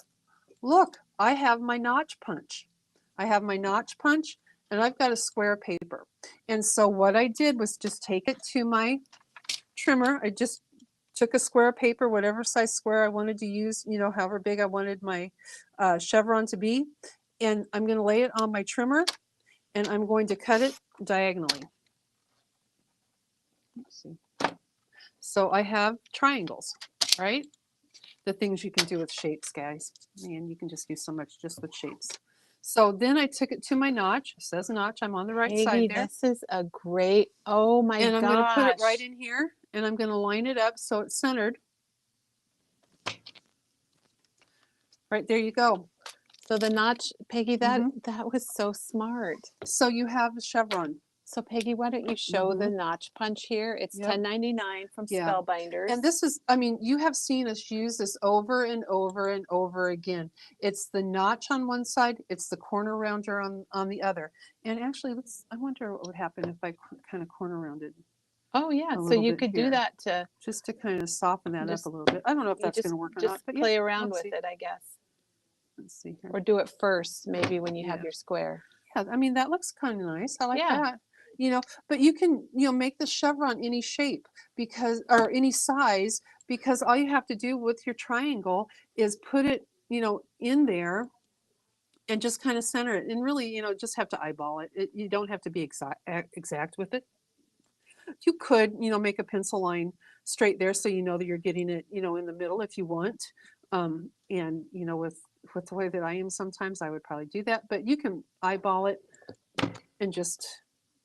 look, I have my notch punch. I have my notch punch, and I've got a square paper. And so what I did was just take it to my trimmer. I just took a square paper, whatever size square I wanted to use, you know, however big I wanted my chevron to be. And I'm going to lay it on my trimmer, and I'm going to cut it diagonally. Let's see. So I have triangles, right? The things you can do with shapes, guys. Man, you can just do so much just with shapes. So then I took it to my notch. It says notch. I'm on the right side there. This is a great, oh my gosh. And I'm going to put it right in here, and I'm going to line it up so it's centered. Right, there you go. So the notch, Peggy, that was so smart. So you have a chevron. So Peggy, why don't you show the notch punch here? It's $10.99 from Spellbinders. And this is, I mean, you have seen us use this over and over and over again. It's the notch on one side, it's the corner rounder on the other. And actually, I wonder what would happen if I kind of corner rounded. Oh yeah, so you could do that to just to kind of soften that up a little bit. I don't know if that's going to work or not, but play around with it, I guess. Let's see here. Or do it first, maybe when you have your square. Yeah, I mean, that looks kind of nice. I like that. You know, but you can, you know, make the chevron any shape because, or any size, because all you have to do with your triangle is put it, you know, in there and just kind of center it, and really, you know, just have to eyeball it. You don't have to be exact with it. You could, you know, make a pencil line straight there so you know that you're getting it, you know, in the middle if you want. And, you know, with the way that I am sometimes, I would probably do that. But you can eyeball it and just,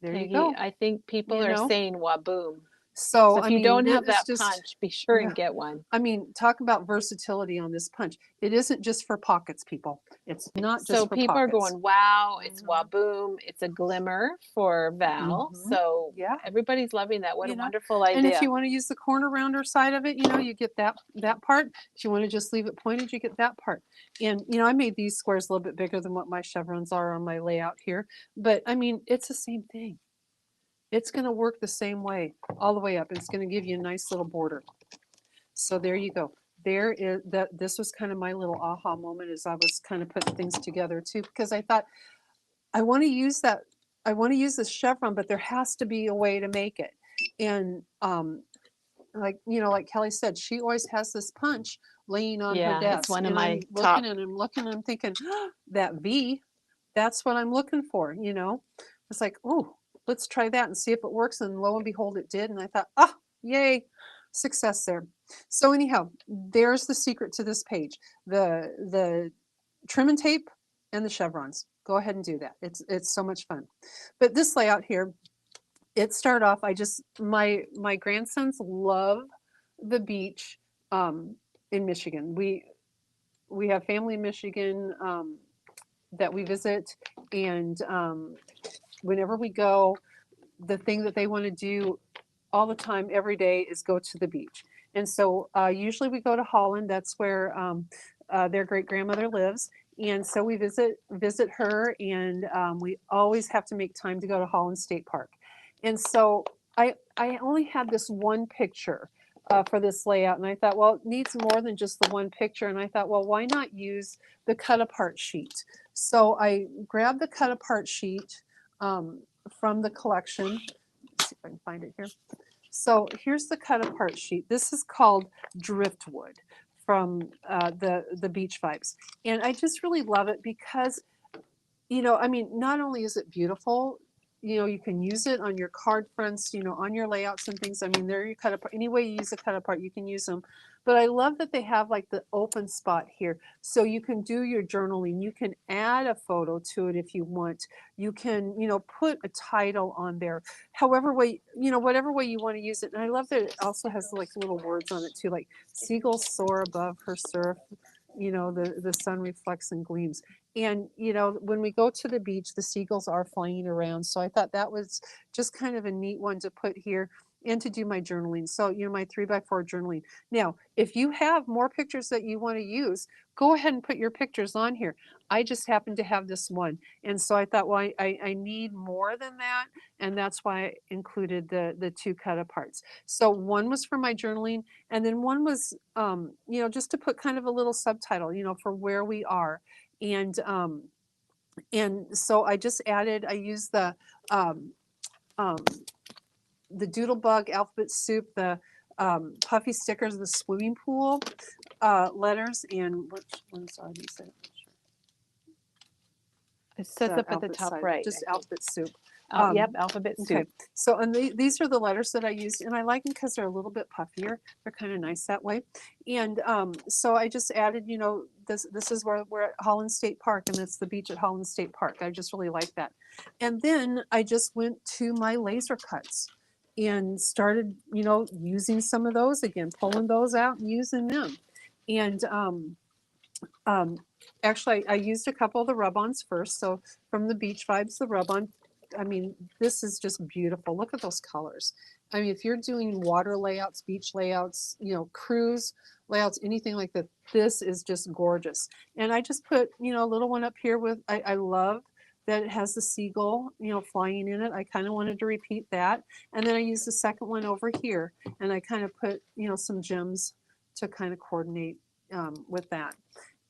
there you go. I think people are saying waboom. So if you don't have that punch, be sure and get one. I mean, talk about versatility on this punch. It isn't just for pockets, people. It's not just for pockets. So people are going, wow, it's waboom. It's a glimmer for Val. So everybody's loving that. What a wonderful idea. And if you want to use the corner rounder side of it, you know, you get that part. If you want to just leave it pointed, you get that part. And, you know, I made these squares a little bit bigger than what my chevrons are on my layout here. But, I mean, it's the same thing. It's going to work the same way all the way up. It's going to give you a nice little border. So there you go. there is that. This was kind of my little aha moment as I was kind of putting things together too, because I thought I want to use that. I want to use this chevron, but there has to be a way to make it. And like like Kelly said, she always has this punch laying on her Yeah, it's desk, one of and I'm my looking top. and I'm looking and I'm thinking, that V, that's what I'm looking for. It's like, oh, let's try that and see if it works. And lo and behold, it did. And I thought, ah, yay, success there. So anyhow, there's the secret to this page: the trim and tape and the chevrons. Go ahead and do that. It's so much fun. But this layout here, it started off. My grandsons love the beach in Michigan. We have family in Michigan that we visit, and whenever we go, the thing that they want to do all the time, every day, is go to the beach. And so usually we go to Holland. That's where their great grandmother lives. And so we visit her, and we always have to make time to go to Holland State Park. And so I only had this one picture for this layout, and I thought, well, it needs more than just the one picture. And I thought, well, why not use the cut apart sheet? So I grabbed the cut apart sheet from the collection. Let's see if I can find it here. So here's the cut apart sheet. This is called Driftwood from the Beach Vibes. And I just really love it because, I mean, not only is it beautiful, you can use it on your card fronts, on your layouts and things. I mean, they're your cut apart. Any way you use a cut apart, you can use them. But I love that they have like the open spot here. So you can do your journaling. You can add a photo to it if you want. You can, put a title on there. However way, whatever way you want to use it. And I love that it also has like little words on it too, like seagulls soar above her surf. The sun reflects and gleams. And, when we go to the beach, the seagulls are flying around. So I thought that was just kind of a neat one to put here and to do my journaling. So, my 3x4 journaling. Now, if you have more pictures that you want to use, go ahead and put your pictures on here. I just happen to have this one. And so I thought, well, I need more than that. And that's why I included the two cut aparts. So one was for my journaling, and then one was, just to put kind of a little subtitle, for where we are. And so I just added, I used um, the Doodlebug alphabet soup, the puffy stickers, the swimming pool letters, and which ones are these? It says up at the top side, right. just alphabet soup. Yep, alphabet soup. Okay. So, and these are the letters that I used, and I like them because they're a little bit puffier. They're kind of nice that way. And so I just added, this is where we're at Holland State Park, and it's the beach at Holland State Park. I just really like that. And then I just went to my laser cuts and started, using some of those again, pulling those out and using them. And actually, I used a couple of the rub-ons first. So from the Beach Vibes, the rub-on, I mean, this is just beautiful. Look at those colors. I mean, if you're doing water layouts, beach layouts, cruise layouts, anything like that, this is just gorgeous. And I just put, a little one up here with, I love that it has the seagull, flying in it. I kind of wanted to repeat that. And then I used the second one over here, and I kind of put, some gems to kind of coordinate with that.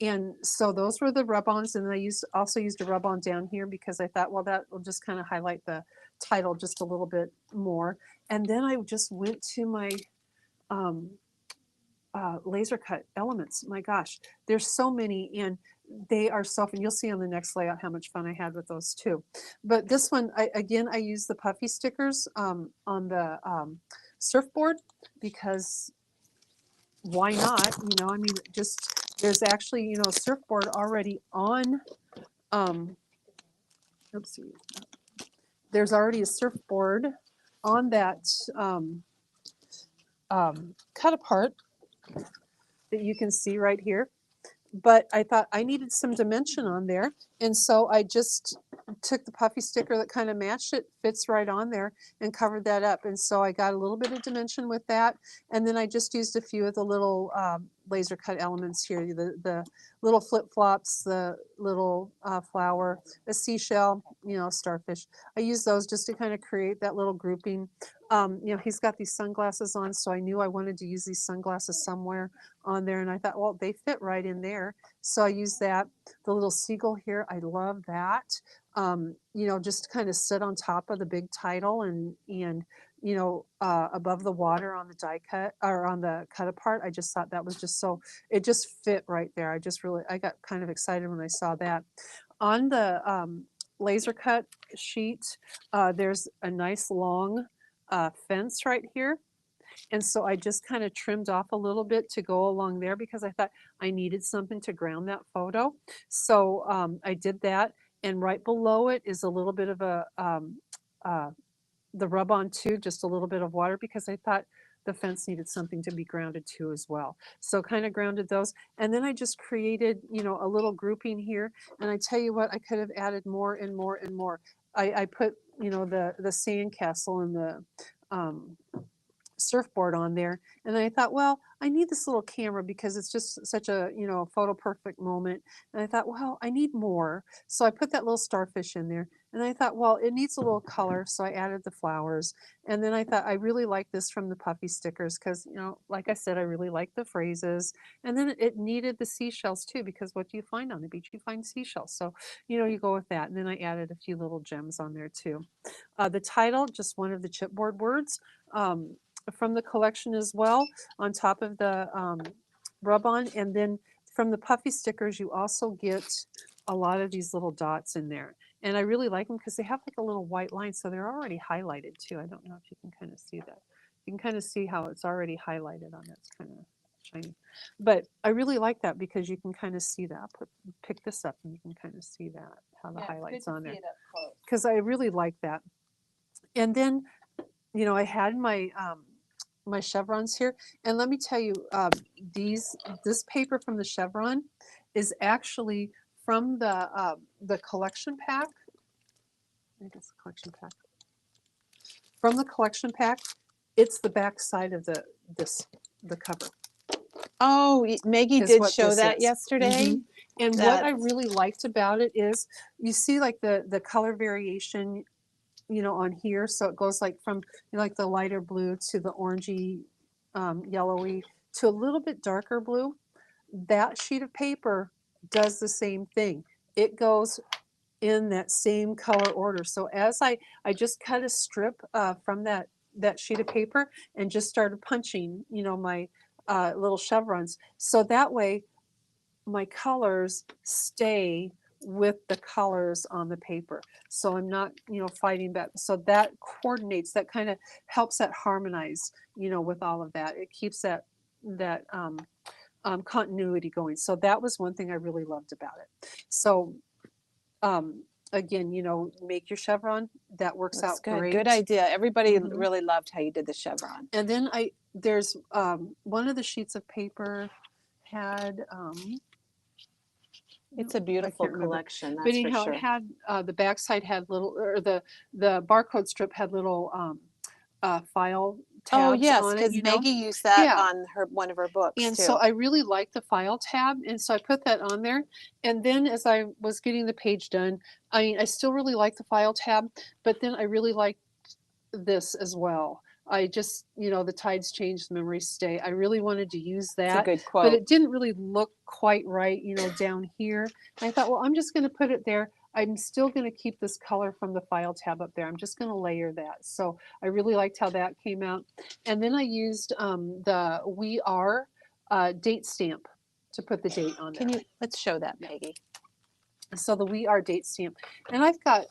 And so those were the rub-ons, and I also used a rub-on down here because I thought, well, that will just kind of highlight the title just a little bit more. And then I just went to my laser cut elements. My gosh, there's so many, and they are so fun. You'll see on the next layout how much fun I had with those too. But this one, I used the puffy stickers on the surfboard because why not? I mean, just there's actually, a surfboard already on, oopsie, there's already a surfboard on that cut apart that you can see right here. But I thought I needed some dimension on there. And so I just took the puffy sticker that kind of matched it, fits right on there, and covered that up. And so I got a little bit of dimension with that. And then I just used a few of the little laser cut elements here, the little flip-flops, the little flower, a seashell, you know, starfish. I use those just to kind of create that little grouping. You know, he's got these sunglasses on, so I knew I wanted to use these sunglasses somewhere on there, and I thought, well, they fit right in there. So I used that. The little seagull here, I love that. You know, just kind of sit on top of the big title and you know, above the water on the die cut or on the cut apart. I just thought that was just so, it just fit right there. I got kind of excited when I saw that. On the laser cut sheet, there's a nice long fence right here. And so I just kind of trimmed off a little bit to go along there because I thought I needed something to ground that photo. So I did that. And right below it is a little bit of a, the rub on too, just a little bit of water because I thought the fence needed something to be grounded to as well. So kind of grounded those. And then I just created, you know, a little grouping here. And I tell you what, I could have added more and more and more. I put, you know, the sandcastle and the surfboard on there, and I thought, well, I need this little camera because it's just such a, you know, photo perfect moment. And I thought, well, I need more, so I put that little starfish in there. And I thought, well, it needs a little color, so I added the flowers. And then I thought I really like this from the puffy stickers because, you know, like I said, I really like the phrases. And then it needed the seashells too, because what do you find on the beach? You find seashells, so you know, you go with that. And then I added a few little gems on there too. The title, just one of the chipboard words from the collection as well, on top of the rub-on. And then from the puffy stickers, you also get a lot of these little dots in there. And I really like them because they have like a little white line, so they're already highlighted too. I don't know if you can kind of see that. You can kind of see how it's already highlighted on that. It's kind of shiny. But I really like that because you can kind of see that. Pick this up and you can kind of see that, how the highlights on there. Because I really like that. And then, you know, I had my my chevrons here, and let me tell you, this paper from the chevron is actually from the collection pack. I think it's the collection pack. From the collection pack, it's the back side of the cover. Oh, Maggie did show that yesterday. Mm-hmm. And what I really liked about it is you see like the color variation, you know, on here. So it goes like from, you know, like the lighter blue to the orangey, yellowy to a little bit darker blue. That sheet of paper does the same thing. It goes in that same color order. So as I just cut a strip from that sheet of paper and just started punching, you know, my little chevrons. So that way my colors stay with the colors on the paper. So I'm not, you know, fighting back. So that coordinates, that kind of helps that harmonize, you know, with all of that. It keeps that continuity going. So that was one thing I really loved about it. So again, you know, make your chevron. That works out great. Good idea. Everybody really loved how you did the chevron. And then there's one of the sheets of paper had it's a beautiful collection, that's but anyhow, for sure. It had the backside had little, or the barcode strip had little file tabs. Oh yes, on it, because you know? Maggie used that on one of her books and too. So I really liked the file tab, and so I put that on there. And then as I was getting the page done, I still really like the file tab, but then I really liked this as well. I just, you know, the tides change, the memories stay. I really wanted to use that. It's a good quote. But it didn't really look quite right, you know, down here. And I thought, well, I'm just going to put it there. I'm still going to keep this color from the file tab up there. I'm just going to layer that. So I really liked how that came out. And then I used the We Are date stamp to put the date on there. Let's show that, Peggy. So the We Are date stamp. And I've got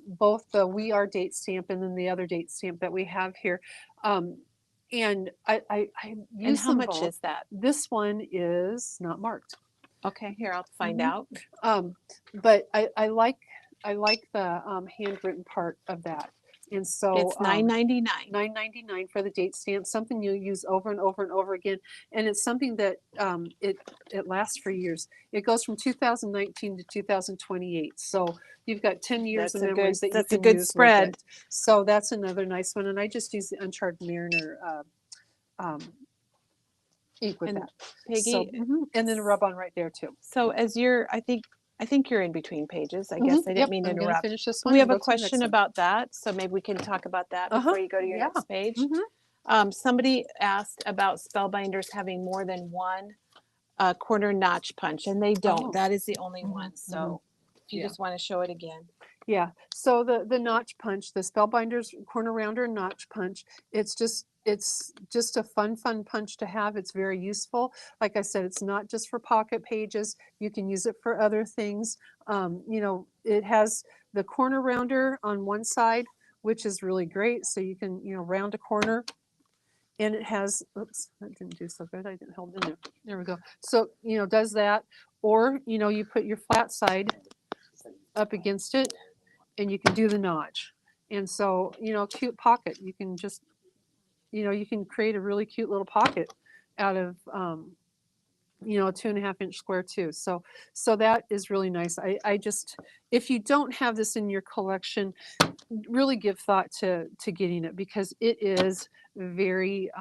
both the We Are date stamp and then the other date stamp that we have here. And I use And how much both. is that? This one is not marked. Okay, here, I'll find out. But I like the handwritten part of that. And so it's $9.99. $9.99 for the date stamp, something you use over and over and over again. And it's something that it lasts for years. It goes from 2019 to 2028. So you've got 10 years of memories that you can use. That's a good spread. So that's another nice one. And I just use the Uncharted Mariner ink with And that. Peggy, So, and then rub on right there too. So as I think you're in between pages. I guess I didn't mean to I'm going to interrupt. finish this So one. we and have a go to the next question one. about that. So maybe we can talk about that before you go to your next page. Somebody asked about spellbinders having more than one corner notch punch, and they don't. That is the only one. So if you just want to show it again. Yeah. So the notch punch, the Spellbinders corner rounder notch punch, it's just a fun punch to have. It's very useful. Like I said, it's not just for pocket pages. You can use it for other things. You know, it has the corner rounder on one side, which is really great. So you can, you know, round a corner. And it has, oops, that didn't do so good. I didn't hold it in there. There we go. So, you know, does that. Or, you know, you put your flat side up against it and you can do the notch. And so, you know, cute pocket. You can just, you know, you can create a really cute little pocket out of, you know, a 2.5-inch square too. So that is really nice. I just, if you don't have this in your collection, really give thought to getting it, because it is very,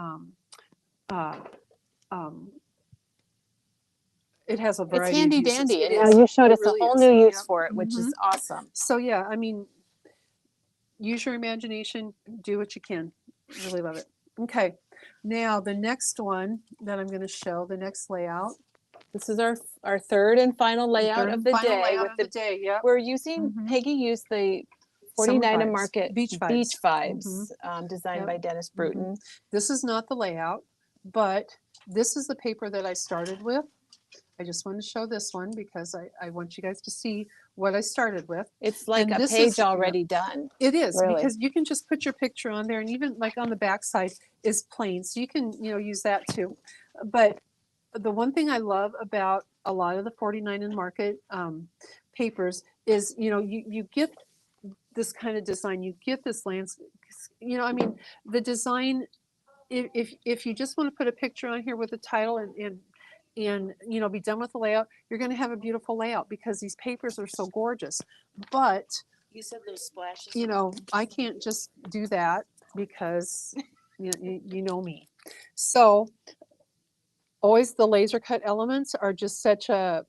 it has a variety It's handy of uses. dandy, and It now is. you showed It us really a whole is. new use for it, which is awesome. So yeah, I mean, use your imagination, do what you can. Really love it. Okay, now the next one that I'm going to show, the next layout. This is our third and final layout of the day. We're using, Peggy used the 49 and Market Beach Vibes designed by Dennis Bruton. This is not the layout, but this is the paper that I started with. I just want to show this one because I want you guys to see what I started with. It's like a page already done. It is, because you can just put your picture on there, and even like on the back side is plain, so you can, you know, use that too. But the one thing I love about a lot of the 49 and Market papers is, you know, you get this kind of design, you get this landscape, you know, I mean, the design, if you just want to put a picture on here with a title and you know, be done with the layout, you're going to have a beautiful layout because these papers are so gorgeous. But you said those splashes, you know, I can't just do that because you know me. So always the laser cut elements are just such a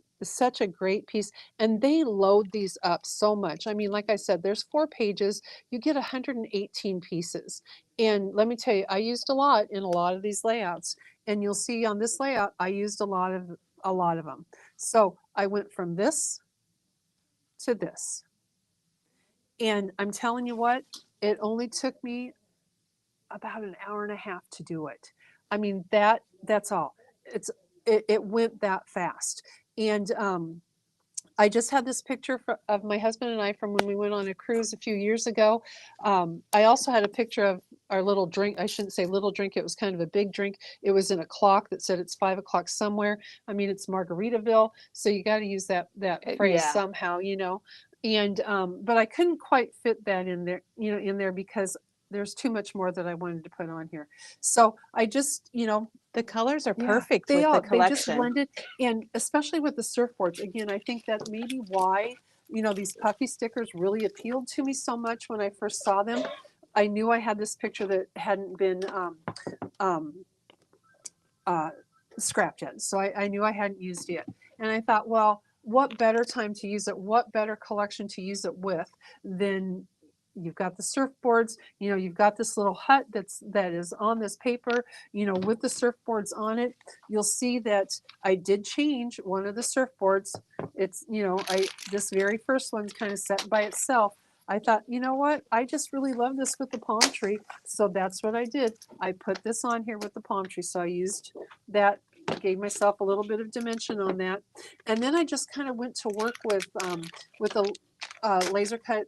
great piece, and they load these up so much. I mean, like I said, there's 4 pages, you get 118 pieces. And let me tell you, I used a lot in a lot of these layouts, and you'll see on this layout I used a lot of them. So I went from this to this, and I'm telling you what, it only took me about an hour and a half to do it. I mean, that's all. It went that fast. And I just had this picture of my husband and I from when we went on a cruise a few years ago. I also had a picture of our little drink. I shouldn't say little drink. It was kind of a big drink. It was in a clock that said it's 5 o'clock somewhere. I mean, it's Margaritaville. So you got to use that phrase somehow, you know. And but I couldn't quite fit that in there, you know, in there because there's too much more that I wanted to put on here. So I just, you know, the colors are perfect with the collection. They just blended, and especially with the surfboards. Again, I think that maybe why, you know, these puffy stickers really appealed to me so much when I first saw them. I knew I had this picture that hadn't been scrapped yet, so I knew I hadn't used it, and I thought, well, what better time to use it? What better collection to use it with than you've got the surfboards, you know, you've got this little hut that is on this paper, you know, with the surfboards on it. You'll see that I did change one of the surfboards. It's, you know, this very first one's kind of set by itself. I thought, you know what, I just really love this with the palm tree, so that's what I did. I put this on here with the palm tree, so I used that, gave myself a little bit of dimension on that, and then I just kind of went to work with the laser cut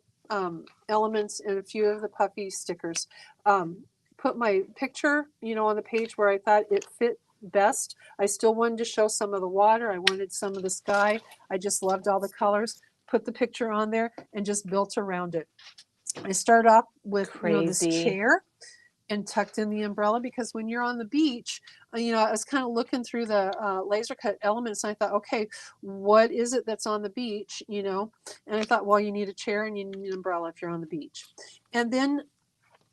elements and a few of the puffy stickers. Put my picture, you know, on the page where I thought it fit best. I still wanted to show some of the water. I wanted some of the sky. I just loved all the colors. Put the picture on there and just built around it. I start off with, you know, this chair and tucked in the umbrella, because when you're on the beach, you know, I was kind of looking through the laser cut elements, and I thought, okay, what is it that's on the beach, you know? And I thought, well, you need a chair and you need an umbrella if you're on the beach. And then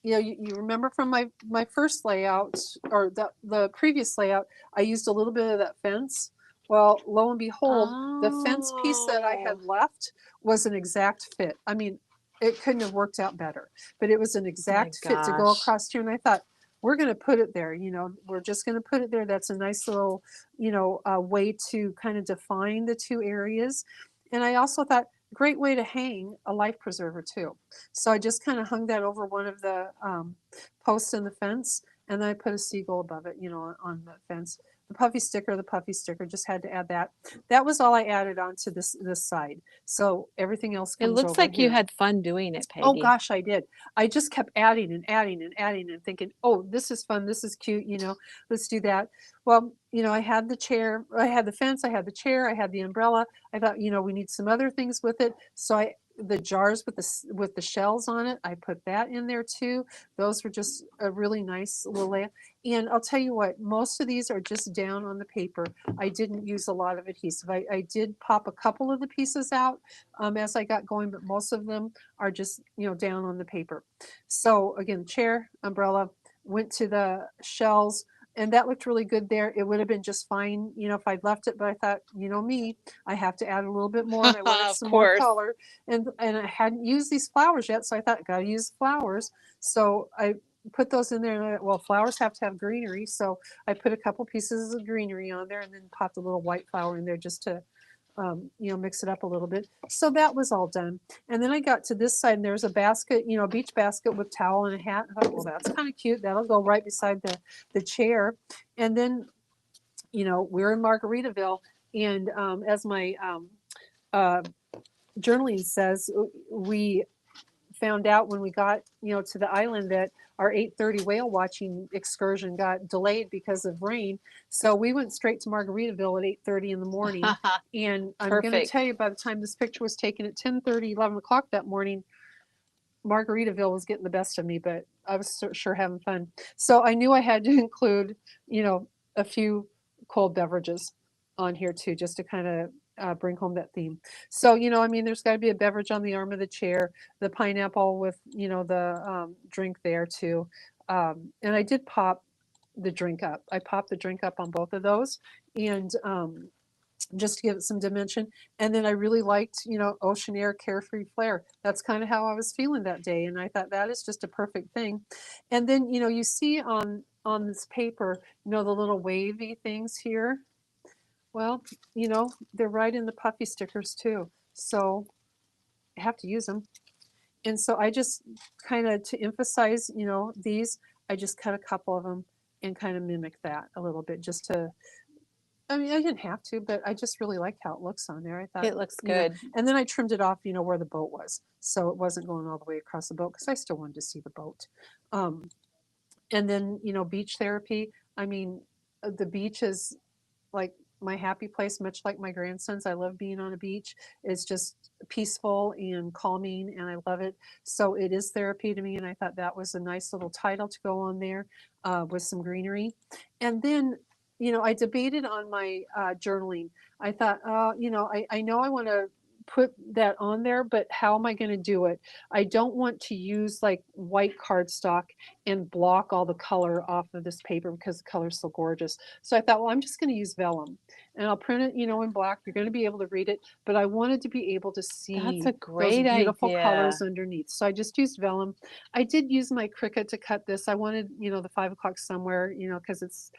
you know, you remember from my first layout or the previous layout, I used a little bit of that fence. Well, lo and behold, the fence piece that I had left was an exact fit. I mean, it couldn't have worked out better, but it was an exact fit to go gosh. across here. And I thought, we're going to put it there. You know, we're just going to put it there. That's a nice little, you know, way to kind of define the two areas. And I also thought, great way to hang a life preserver too. So I just kind of hung that over one of the posts in the fence, and then I put a seagull above it, you know, on the fence. The puffy sticker, just had to add that. That was all I added onto this side. So everything else It comes looks over like you here. had fun doing it, Oh Peggy. gosh, I did. I just kept adding and adding and adding and thinking, oh, this is fun. This is cute. You know, let's do that. Well, you know, I had the chair, I had the fence, I had the chair, I had the umbrella. I thought, you know, we need some other things with it. So the jars with the shells on it, I put that in there too. Those were just a really nice little layout. And I'll tell you what, most of these are just down on the paper. I didn't use a lot of adhesive. I did pop a couple of the pieces out as I got going, but most of them are just, you know, down on the paper. So again, chair, umbrella, went to the shells, and that looked really good there. It would have been just fine, you know, if I'd left it, but I thought, you know me, I have to add a little bit more, and I wanted Of some more course. color. And I hadn't used these flowers yet, so I thought, gotta use flowers. So I put those in there, and well, flowers have to have greenery, so I put a couple pieces of greenery on there, and then popped a little white flower in there just to you know, mix it up a little bit. So that was all done. And then I got to this side, and there's a basket, you know, a beach basket with towel and a hat. I thought, well, that's kind of cute. That'll go right beside the chair. And then, you know, we're in Margaritaville, and as my uh, journaling says, we found out when we got, you know, to the island that our 8:30 whale watching excursion got delayed because of rain. So we went straight to Margaritaville at 8:30 in the morning. And I'm going to Perfect. tell you, by the time this picture was taken at 10:30, 11 o'clock that morning, Margaritaville was getting the best of me, but I was sure having fun. So I knew I had to include, you know, a few cold beverages on here too, just to kind of bring home that theme. So, you know, I mean, there's got to be a beverage on the arm of the chair, the pineapple with, you know, the drink there too. And I did pop the drink up. I popped the drink up on both of those. And just to give it some dimension. And then I really liked, you know, ocean air, carefree flair. That's kind of how I was feeling that day. And I thought that is just a perfect thing. And then, you know, you see on this paper, you know, the little wavy things here. Well, you know, they're right in the puffy stickers too. So I have to use them. And so I just kind of, to emphasize, you know, these, I just cut a couple of them and kind of mimic that a little bit, just to, I mean, I didn't have to, but I just really liked how it looks on there. I thought It looks you know, good. and then I trimmed it off, you know, where the boat was, so it wasn't going all the way across the boat because I still wanted to see the boat. Um, and then, you know, beach therapy. I mean, the beach is like my happy place, much like my grandson's. I love being on a beach. It's just peaceful and calming, and I love it. So it is therapy to me, and I thought that was a nice little title to go on there with some greenery. And then, you know, I debated on my journaling. I thought, you know, I know I want to put that on there, but how am I going to do it? I don't want to use like white cardstock and block all the color off of this paper because the color is so gorgeous. So I thought, well, I'm just going to use vellum, and I'll print it, you know, in black. You're going to be able to read it, but I wanted to be able to That's see a those great beautiful idea. colors underneath. So I just used vellum. I did use my Cricut to cut this. I wanted, you know, the 5 o'clock somewhere, you know, because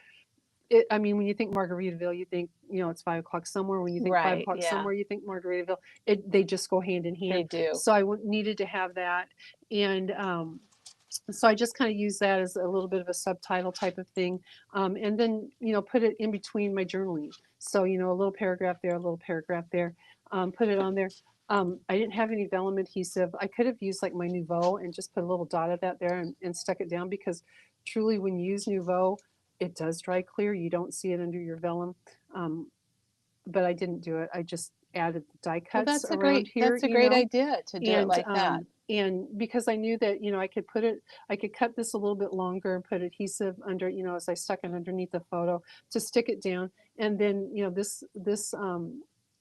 I mean, when you think Margaritaville, you think, you know, it's 5 o'clock somewhere. When you think five Right. o'clock Yeah, somewhere, you think Margaritaville. They just go hand in they hand. do. So I needed to have that. And so I just kind of use that as a little bit of a subtitle type of thing. And then, you know, put it in between my journaling. So, you know, a little paragraph there, a little paragraph there, put it on there. I didn't have any vellum adhesive. I could have used like my Nouveau and just put a little dot of that there and stuck it down, because truly when you use Nouveau, it does dry clear. You don't see it under your vellum. Um, but I didn't do it. I just added the die Well, cuts around here, that's a you great know, idea to do it like that. and because I knew that, you know, I could cut this a little bit longer and put adhesive under, you know, as I stuck it underneath the photo to stick it down. And then, you know, this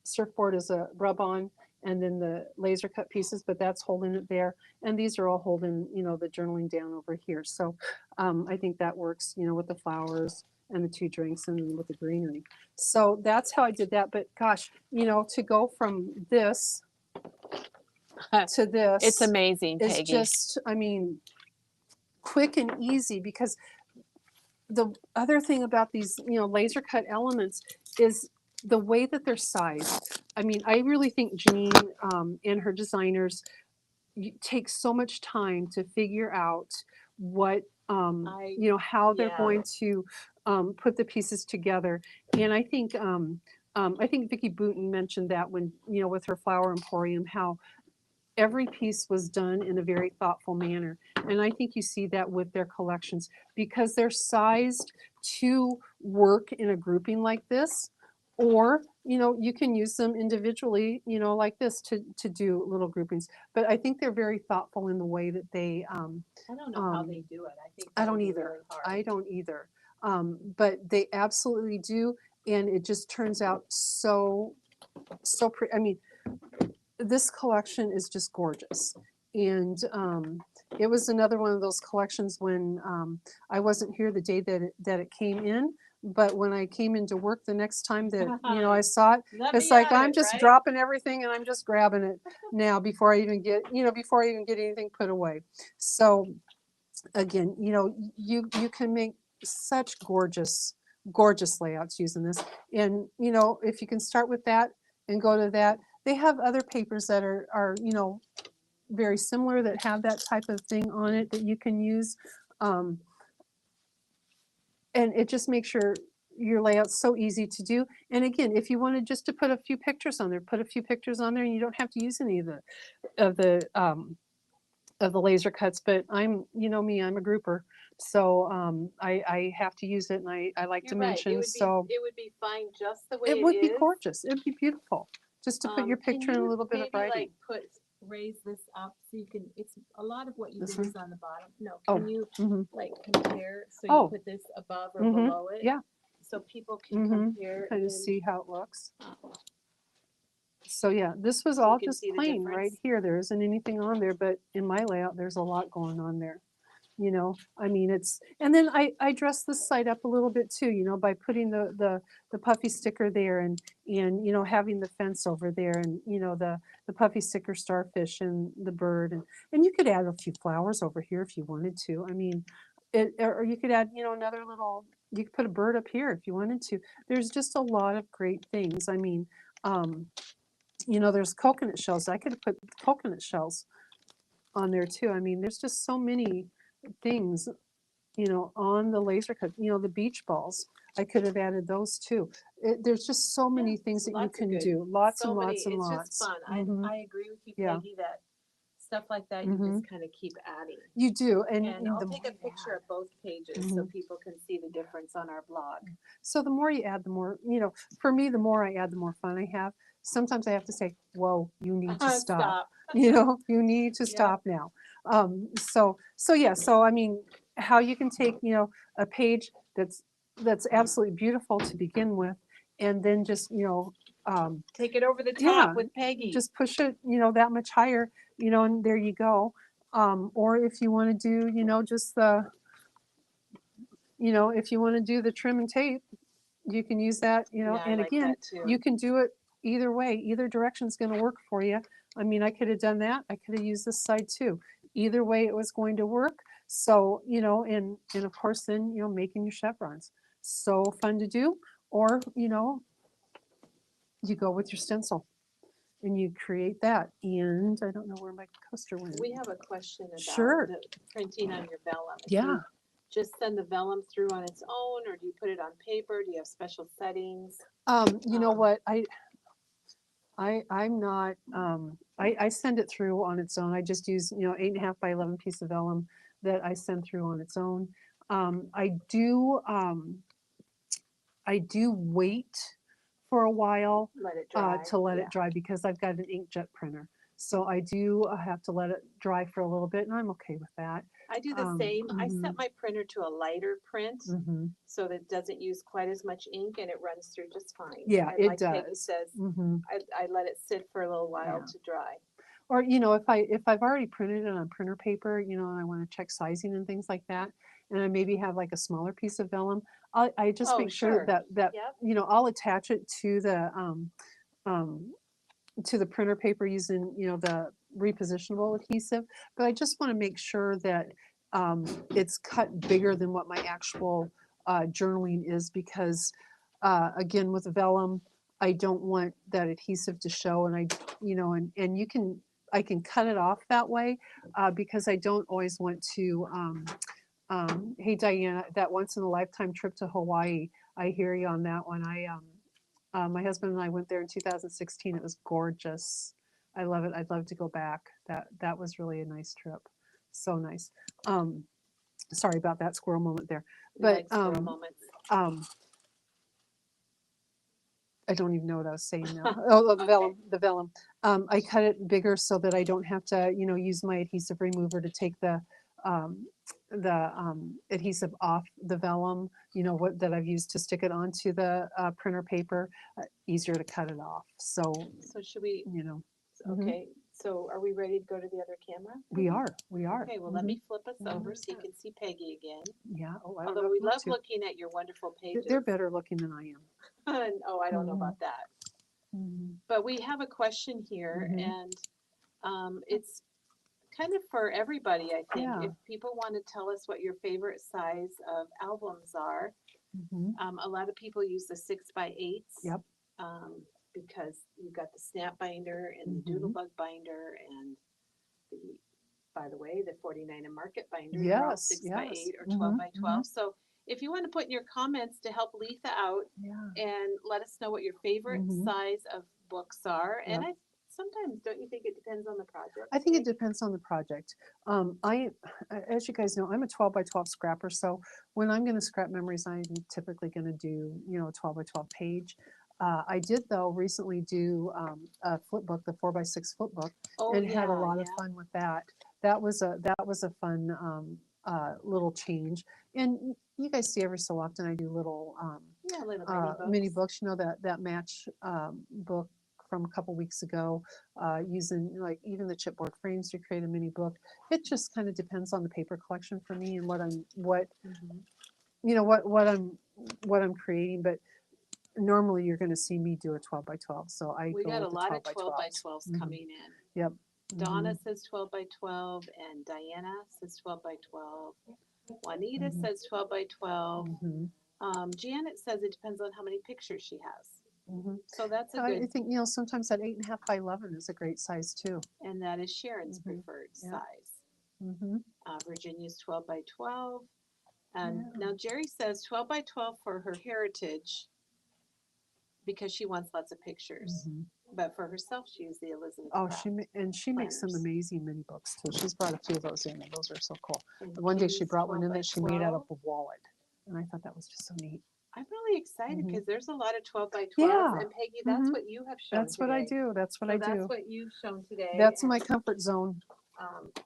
surfboard is a rub on, and then the laser cut pieces, but that's holding it there. And these are all holding, the journaling down over here. So I think that works, with the flowers and the 2 drinks and then with the greenery. So that's how I did that. But gosh, to go from this to this, It's amazing, is Peggy. just, quick and easy, because the other thing about these, laser cut elements is the way that they're sized. I really think Jean and her designers take so much time to figure out what, how they're going to put the pieces together. And I think Vicki Booten mentioned that when, with her Flower Emporium, how every piece was done in a very thoughtful manner. And I think you see that with their collections, because they're sized to work in a grouping like this, or, you can use them individually, like this to do little groupings. But I think they're very thoughtful in the way that they, I don't know how they do it. I think I that would don't be either. really hard. I don't either. But they absolutely do. And it just turns out so pretty. This collection is just gorgeous. And it was another one of those collections when I wasn't here the day that it came in, but when I came into work the next time that I saw it, it's like I'm just dropping everything and I'm just grabbing it now before I even get anything put away. So again, you can make such gorgeous layouts using this. And if you can start with that and go to that, they have other papers that are very similar, that have that type of thing on it that you can use. And it just makes your layout so easy to do. And again, if you wanted just to put a few pictures on there, put a few pictures on there, and you don't have to use any of the laser cuts. But I'm a grouper, so I have to use it, and I like dimensions. So it would be fine just the way it would be is. gorgeous. It would be beautiful just to put your picture and a little bit of writing. Like raise this up so you can, it's a lot of what you This did one? is on the bottom. No, Oh, can you mhm. like compare, so you Oh. put this above or Mhm. below it? Yeah. So people can Mhm. compare Kind and of see how it looks. oh, So yeah, this was So you all can just see the plain right difference? here. There isn't anything on there, but in my layout, there's a lot going on there. And then I dress this side up a little bit too, by putting the puffy sticker there, and having the fence over there, and the puffy sticker starfish and the bird, and you could add a few flowers over here if you wanted to. Or you could add, another little, you could put a bird up here if you wanted to. There's just a lot of great things. There's coconut shells. I could have put coconut shells on there too. There's just so many things, on the laser cut, the beach balls. I could have added those too. There's just so many things that you can do. Lots and lots and it's lots. just fun. Mhm. I agree with you, Yeah. Peggy, that stuff like that you just kind of keep adding. You do. And I'll the take more a you picture add. of both pages so people can see the difference on our blog. So the more you add, the more, for me, the more I add, the more fun I have. Sometimes I have to say, whoa, you need to stop. You need to stop now. So yeah, how you can take, a page that's absolutely beautiful to begin with, and then just, Take it over the top yeah, with Peggy. just push it, that much higher, and there you go. Or if you want to do, just if you want to do the trim and tape, you can use that, Yeah, I and like again, that too. you can do it either way. Either direction is going to work for you. I could have done that. I could have used this side too. Either way, it was going to work. So, and of course, then, making your chevrons. So fun to do. Or, you go with your stencil and you create that. And I don't know where my coaster went. We have a question about Sure. the printing on your vellum. If Yeah. you just send the vellum through on its own, or do you put it on paper? Do you have special settings? You know what? I'm not, I send it through on its own. I just use, 8.5 by 11 piece of vellum that I send through on its own. I do wait for a while Let it dry. to let it dry, because I've got an inkjet printer. So I do have to let it dry for a little bit, and I'm okay with that. I do the same. I set Mhm. my printer to a lighter print Mhm. so that it doesn't use quite as much ink and it runs through just fine. Yeah, And it like Peggy does. says, Mhm. I let it sit for a little while Yeah. to dry. Or, if I've already printed it on printer paper, and I want to check sizing and things like that, and I maybe have like a smaller piece of vellum, I just Oh, make sure sure. that Yep. I'll attach it um, to the printer paper using the repositionable adhesive. But I just want to make sure that it's cut bigger than what my actual journaling is, because again, with vellum, I don't want that adhesive to show, and and I can cut it off that way, because I don't always want to. Hey Diana, that once in a lifetime trip to Hawaii, I hear you on that one. My husband and I went there in 2016. It was gorgeous. I love it. I'd love to go back. That was really a nice trip. So nice. Um, Sorry about that squirrel moment there. We But like squirrel moments. um, I don't even know what I was saying now. Oh, the Okay. vellum, the vellum. I cut it bigger so that I don't have to, use my adhesive remover to take um, the adhesive off the vellum, what that I've used to stick it onto the printer paper. Easier to cut it off. So, So should we, mhm. okay, so are we ready to go to the other camera? We are. Okay, well, let me flip us Mhm. over so you can see Peggy again. Yeah. Oh, I don't know Although if we you want love to. looking at your wonderful pages. They're better looking than I am. And, oh, I don't know Mhm. about that. Mhm. But we have a question here, Mhm. and it's kind of for everybody, I think. Yeah. If people want to tell us what your favorite size of albums are, Mhm. a lot of people use the 6x8s Yep. because you've got the snap binder and the Mhm. doodlebug binder and the, by the way, the 49 and market binder. They're all Yes. 6x8 Yes. or 12 Mhm. by Mhm. 12. So if you want to put in your comments to help Letha out Yeah. and let us know what your favorite Mhm. size of books are. And Yep. I sometimes don't you think it depends on the project? I think it Peggy? depends on the project. As you guys know, I'm a 12 by 12 scrapper. So when I'm going to scrap memories, I'm typically going to do, a 12 by 12 page. I did though recently do a flip book, the 4x6 flip book, Oh and had a yeah, lot of yeah. fun with that. That was a fun little change. And you guys see every so often I do little Yeah, little mini books. books. That match book from a couple weeks ago, using like even the chipboard frames to create a mini book. It just kind of depends on the paper collection for me and what Mm-hmm. what I'm creating. But normally you're going to see me do a 12 by 12, so I We go got a with the lot of 12 by 12 by 12s. 12s Hmm. coming in. Yep. Donna Hmm. says 12 by 12 and Diana says 12 by 12. Juanita Hmm. says 12 by 12. Hmm. Janet says it depends on how many pictures she has. Hmm. So that's a I good, think sometimes that 8.5 by 11 is a great size too. and that is Sharon's Hmm. preferred Yeah. size. Hmm. Virginia's 12 by 12. And Yeah. now Jerry says 12 by 12 for her heritage because she wants lots of pictures. Hmm. But for herself, she used the Elizabeth Oh, Craft she makes some planners. amazing mini books too. She's brought a few of those in, and those are so cool. And One day she Kitty's brought one 12 in by that she made out of 12. a wallet, and I thought that was just so neat. I'm really excited Hmm. because there's a lot of 12 by 12s. Yeah. And Peggy, that's Hmm. what you have shown That's what I today. do. That's what So I that's do. what you've shown today. That's my And comfort zone.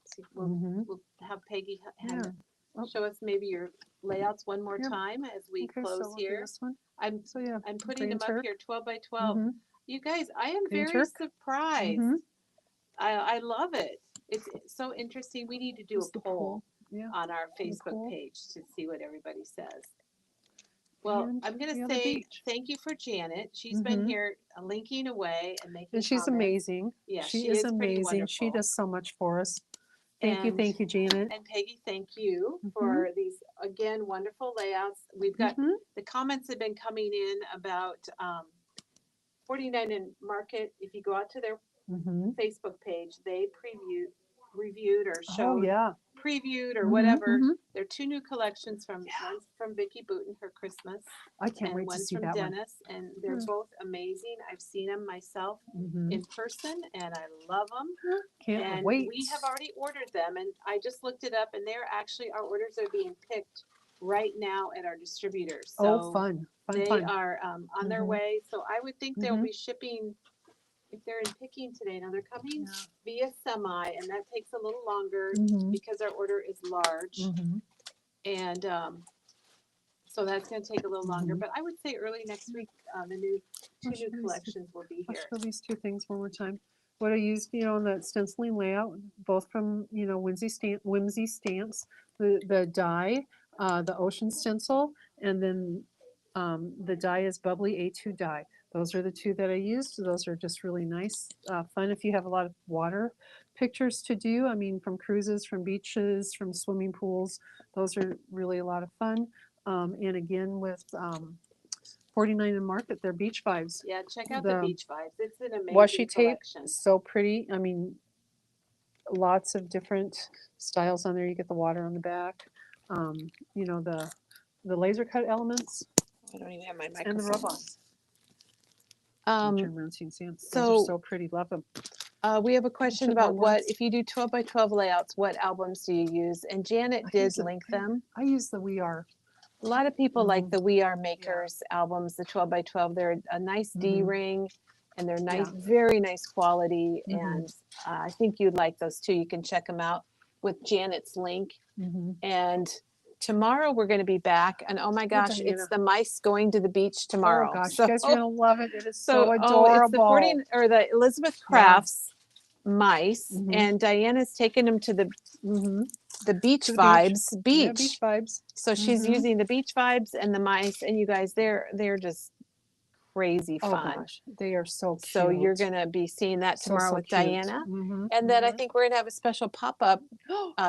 so Hmm. we'll have Peggy Yeah. Oh, show us maybe your layouts one more yep. time as we Okay, close so we'll do here. this one. I'm So yeah, I'm putting Green them up Turk. here 12 by 12. Hmm. You guys, I am Green very Turk. surprised. Hmm. I love it. It's so interesting. We need to do Just a the poll pool. Yeah. on our The Facebook pool page to see what everybody says. Well, and I'm going to the other say beach. thank you for Janet. She's been Hmm. here linking away and making And she's comments. amazing. Yeah, She she is is pretty amazing. She wonderful. does so much for us. And Thank you, Janet. Peggy, thank you Hmm. for these again wonderful layouts. We've got Hmm. the comments have been coming in about 49 and Market. If you go out to their Hmm. Facebook page, they reviewed or Oh showed, yeah. previewed or Hmm. whatever. Hmm. There are two new collections from Yeah. one's from Vicky Booten, her Christmas, I can't and wait to one's see from that one. Dennis, and they're Mm. both amazing. I've seen them myself Hmm. in person, and I love them. Can't And wait. we have already ordered them, and I just looked it up, and they're actually our orders are being picked right now at our distributors. Oh, So fun, fun, they fun. are on their Hmm. way. So I would think they'll Hmm. be shipping if they're in picking today. Now they're coming via semi, and that takes a little longer because our order is large, and so that's going to take a little longer. But I would say early next week, the two new collections will be I'll here. show these two things one more time. What I used, on that stenciling layout, both from, Whimsy Stamps, the die, the ocean stencil, and then the die is Bubbly A2 die. Those are the two that I used. Those are just really nice, fun if you have a lot of water pictures to do. I mean, from cruises, from beaches, from swimming pools. Those are really a lot of fun. And again, with 49 and Market, they're beach vibes. Yeah, check out the beach vibes. It's an amazing Washi tape, collection. so pretty. I mean, lots of different styles on there. You get the water on the back. The laser cut elements. I don't even have my And the microphone. robots. Turn around so you can see them. so- Those are so pretty. Love them. We have a question Should more about what, words. if you do 12 by 12 layouts, what albums do you use? And Janet I did use link them. I use the We Are. A lot of people like Mhm. the We Are Makers albums, the 12 by 12. They're a nice D Mhm. ring, and they're nice, Yeah. very nice quality. Mhm. And I think you'd like those too. You can check them out with Janet's link. And tomorrow we're going to be back. And oh my gosh, Diana. it's the mice going to the beach tomorrow. Oh gosh, you guys are gonna love it. It is so it's the adorable. the Elizabeth Crafts mice, Mhm. and Diana's taking them to the beach To the beach. vibes beach. Yeah, beach vibes. So she's using the beach vibes and the mice, and you guys, they're just crazy Oh fun. gosh, they are so cute. So you're gonna be seeing that So, tomorrow so with cute. Diana, Mhm. and then I think we're gonna have a special pop-up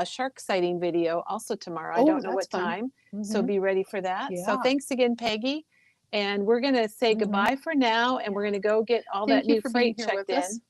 shark sighting video also tomorrow. I Oh, don't know what that's fun. time, so Mhm. be ready for that. So Yeah. thanks again, Peggy, and we're gonna say Mhm. goodbye for now, and we're gonna go get all Thank that you new for being freight here checked with in. us.